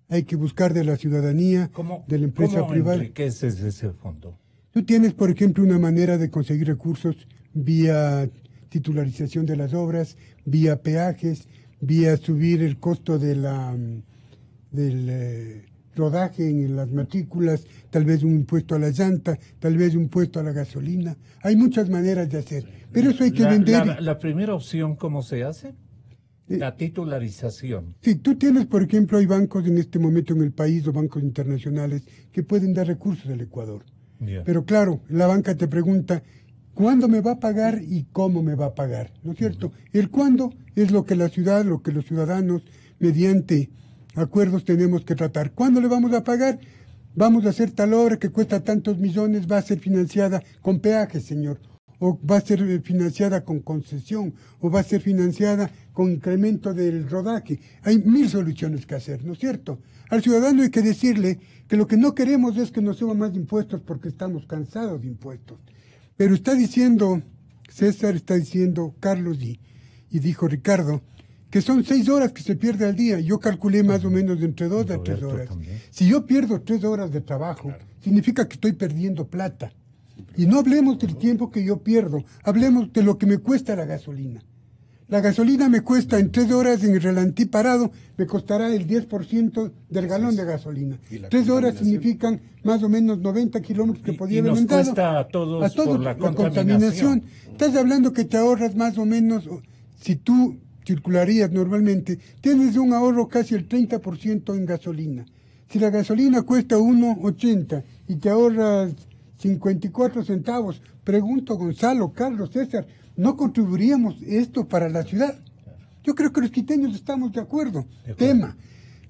Hay que buscar de la ciudadanía, de la empresa privada. ¿Cómo enriqueces ese fondo? Tú tienes, por ejemplo, una manera de conseguir recursos vía titularización de las obras, vía peajes, vía subir el costo de del rodaje en las matrículas, tal vez un impuesto a la llanta, tal vez un impuesto a la gasolina. Hay muchas maneras de hacer, pero eso hay que vender. La primera opción, ¿cómo se hace? La titularización. Sí, tú tienes, por ejemplo, hay bancos en este momento en el país, o bancos internacionales, que pueden dar recursos al Ecuador. Yeah. Pero claro, la banca te pregunta, ¿cuándo me va a pagar y cómo me va a pagar? ¿No es cierto? El cuándo es lo que la ciudad, lo que los ciudadanos, mediante acuerdos tenemos que tratar. ¿Cuándo le vamos a pagar? Vamos a hacer tal obra que cuesta tantos millones, va a ser financiada con peajes, señor, o va a ser financiada con concesión, o va a ser financiada con incremento del rodaje. Hay 1000 soluciones que hacer, ¿no es cierto? Al ciudadano hay que decirle que lo que no queremos es que nos suban más impuestos porque estamos cansados de impuestos. Pero está diciendo, César está diciendo, Carlos y dijo Ricardo, que son 6 horas que se pierde al día. Yo calculé más o menos de entre 2 a 3 horas. También. Si yo pierdo 3 horas de trabajo, significa que estoy perdiendo plata. Y no hablemos del tiempo que yo pierdo, hablemos de lo que me cuesta la gasolina. La gasolina me cuesta en 3 horas en el relantí parado, me costará el 10% del galón de gasolina. 3 horas significan más o menos 90 kilómetros que podía haber aumentado. Y nos cuesta a todos por la contaminación. Estás hablando que te ahorras más o menos, si tú circularías normalmente, tienes un ahorro casi el 30% en gasolina. Si la gasolina cuesta 1.80 y te ahorras 54 centavos, pregunto, Gonzalo, Carlos, César, ¿no contribuiríamos esto para la ciudad? Yo creo que los quiteños estamos de acuerdo. Tema,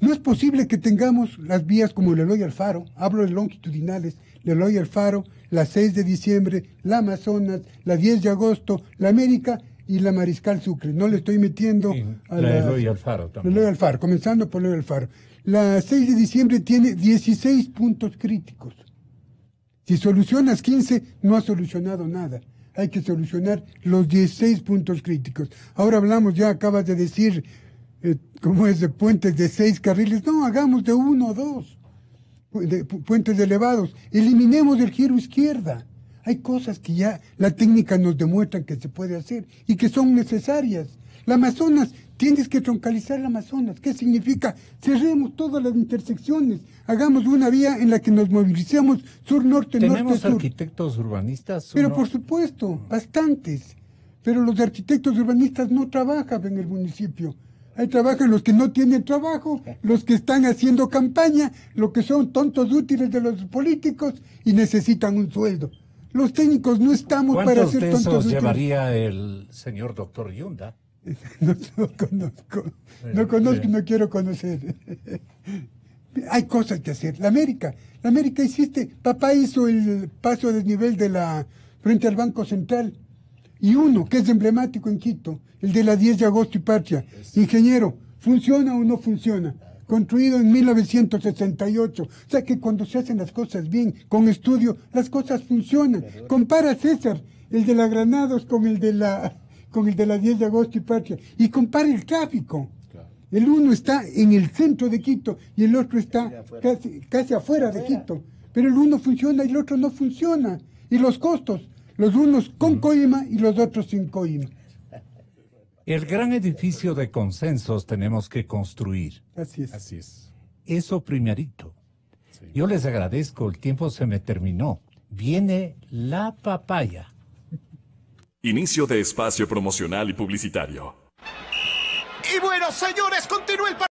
no es posible que tengamos las vías como el Eloy Alfaro, hablo de longitudinales, el Eloy Alfaro, la 6 de diciembre, la Amazonas, la 10 de agosto, la América y la Mariscal Sucre. No le estoy metiendo a la Eloy Alfaro también. La Eloy Alfaro, comenzando por Eloy Alfaro. La 6 de diciembre tiene 16 puntos críticos. Si solucionas 15, no has solucionado nada. Hay que solucionar los 16 puntos críticos. Ahora hablamos, ya acabas de decir, ¿cómo es? De puentes de 6 carriles. No, hagamos de 1 o 2. Puentes elevados. Eliminemos el giro izquierda. Hay cosas que ya la técnica nos demuestra que se puede hacer y que son necesarias. La Amazonas, tienes que troncalizar la Amazonas. ¿Qué significa? Cerremos todas las intersecciones. Hagamos una vía en la que nos movilicemos sur-norte, norte-sur. ¿Tenemos arquitectos urbanistas? Pero no? Por supuesto, bastantes. Pero los arquitectos urbanistas no trabajan en el municipio. Ahí trabajan los que no tienen trabajo, los que están haciendo campaña, los que son tontos útiles de los políticos y necesitan un sueldo. Los técnicos no estamos para ser tontos útiles. ¿Cuántos de esos llevaría el señor doctor Yunda? No conozco y no quiero conocer. Hay cosas que hacer. La América hiciste, papá hizo el paso a desnivel frente al Banco Central. Y uno que es emblemático en Quito, el de la 10 de agosto y Patria. Ingeniero, ¿funciona o no funciona? Construido en 1968. O sea que cuando se hacen las cosas bien, con estudio, las cosas funcionan. Compara, César, el de la Granados con el de la 10 de agosto y Patria. Y compara el tráfico. El uno está en el centro de Quito y el otro está casi afuera de Quito. Pero el uno funciona y el otro no funciona. Y los costos, los unos con coima y los otros sin coima. El gran edificio de consensos tenemos que construir. Así es. Así es. Eso primerito. Sí. Yo les agradezco, el tiempo se me terminó. Viene la papaya. Inicio de espacio promocional y publicitario. Y bueno, señores, continúa el partido.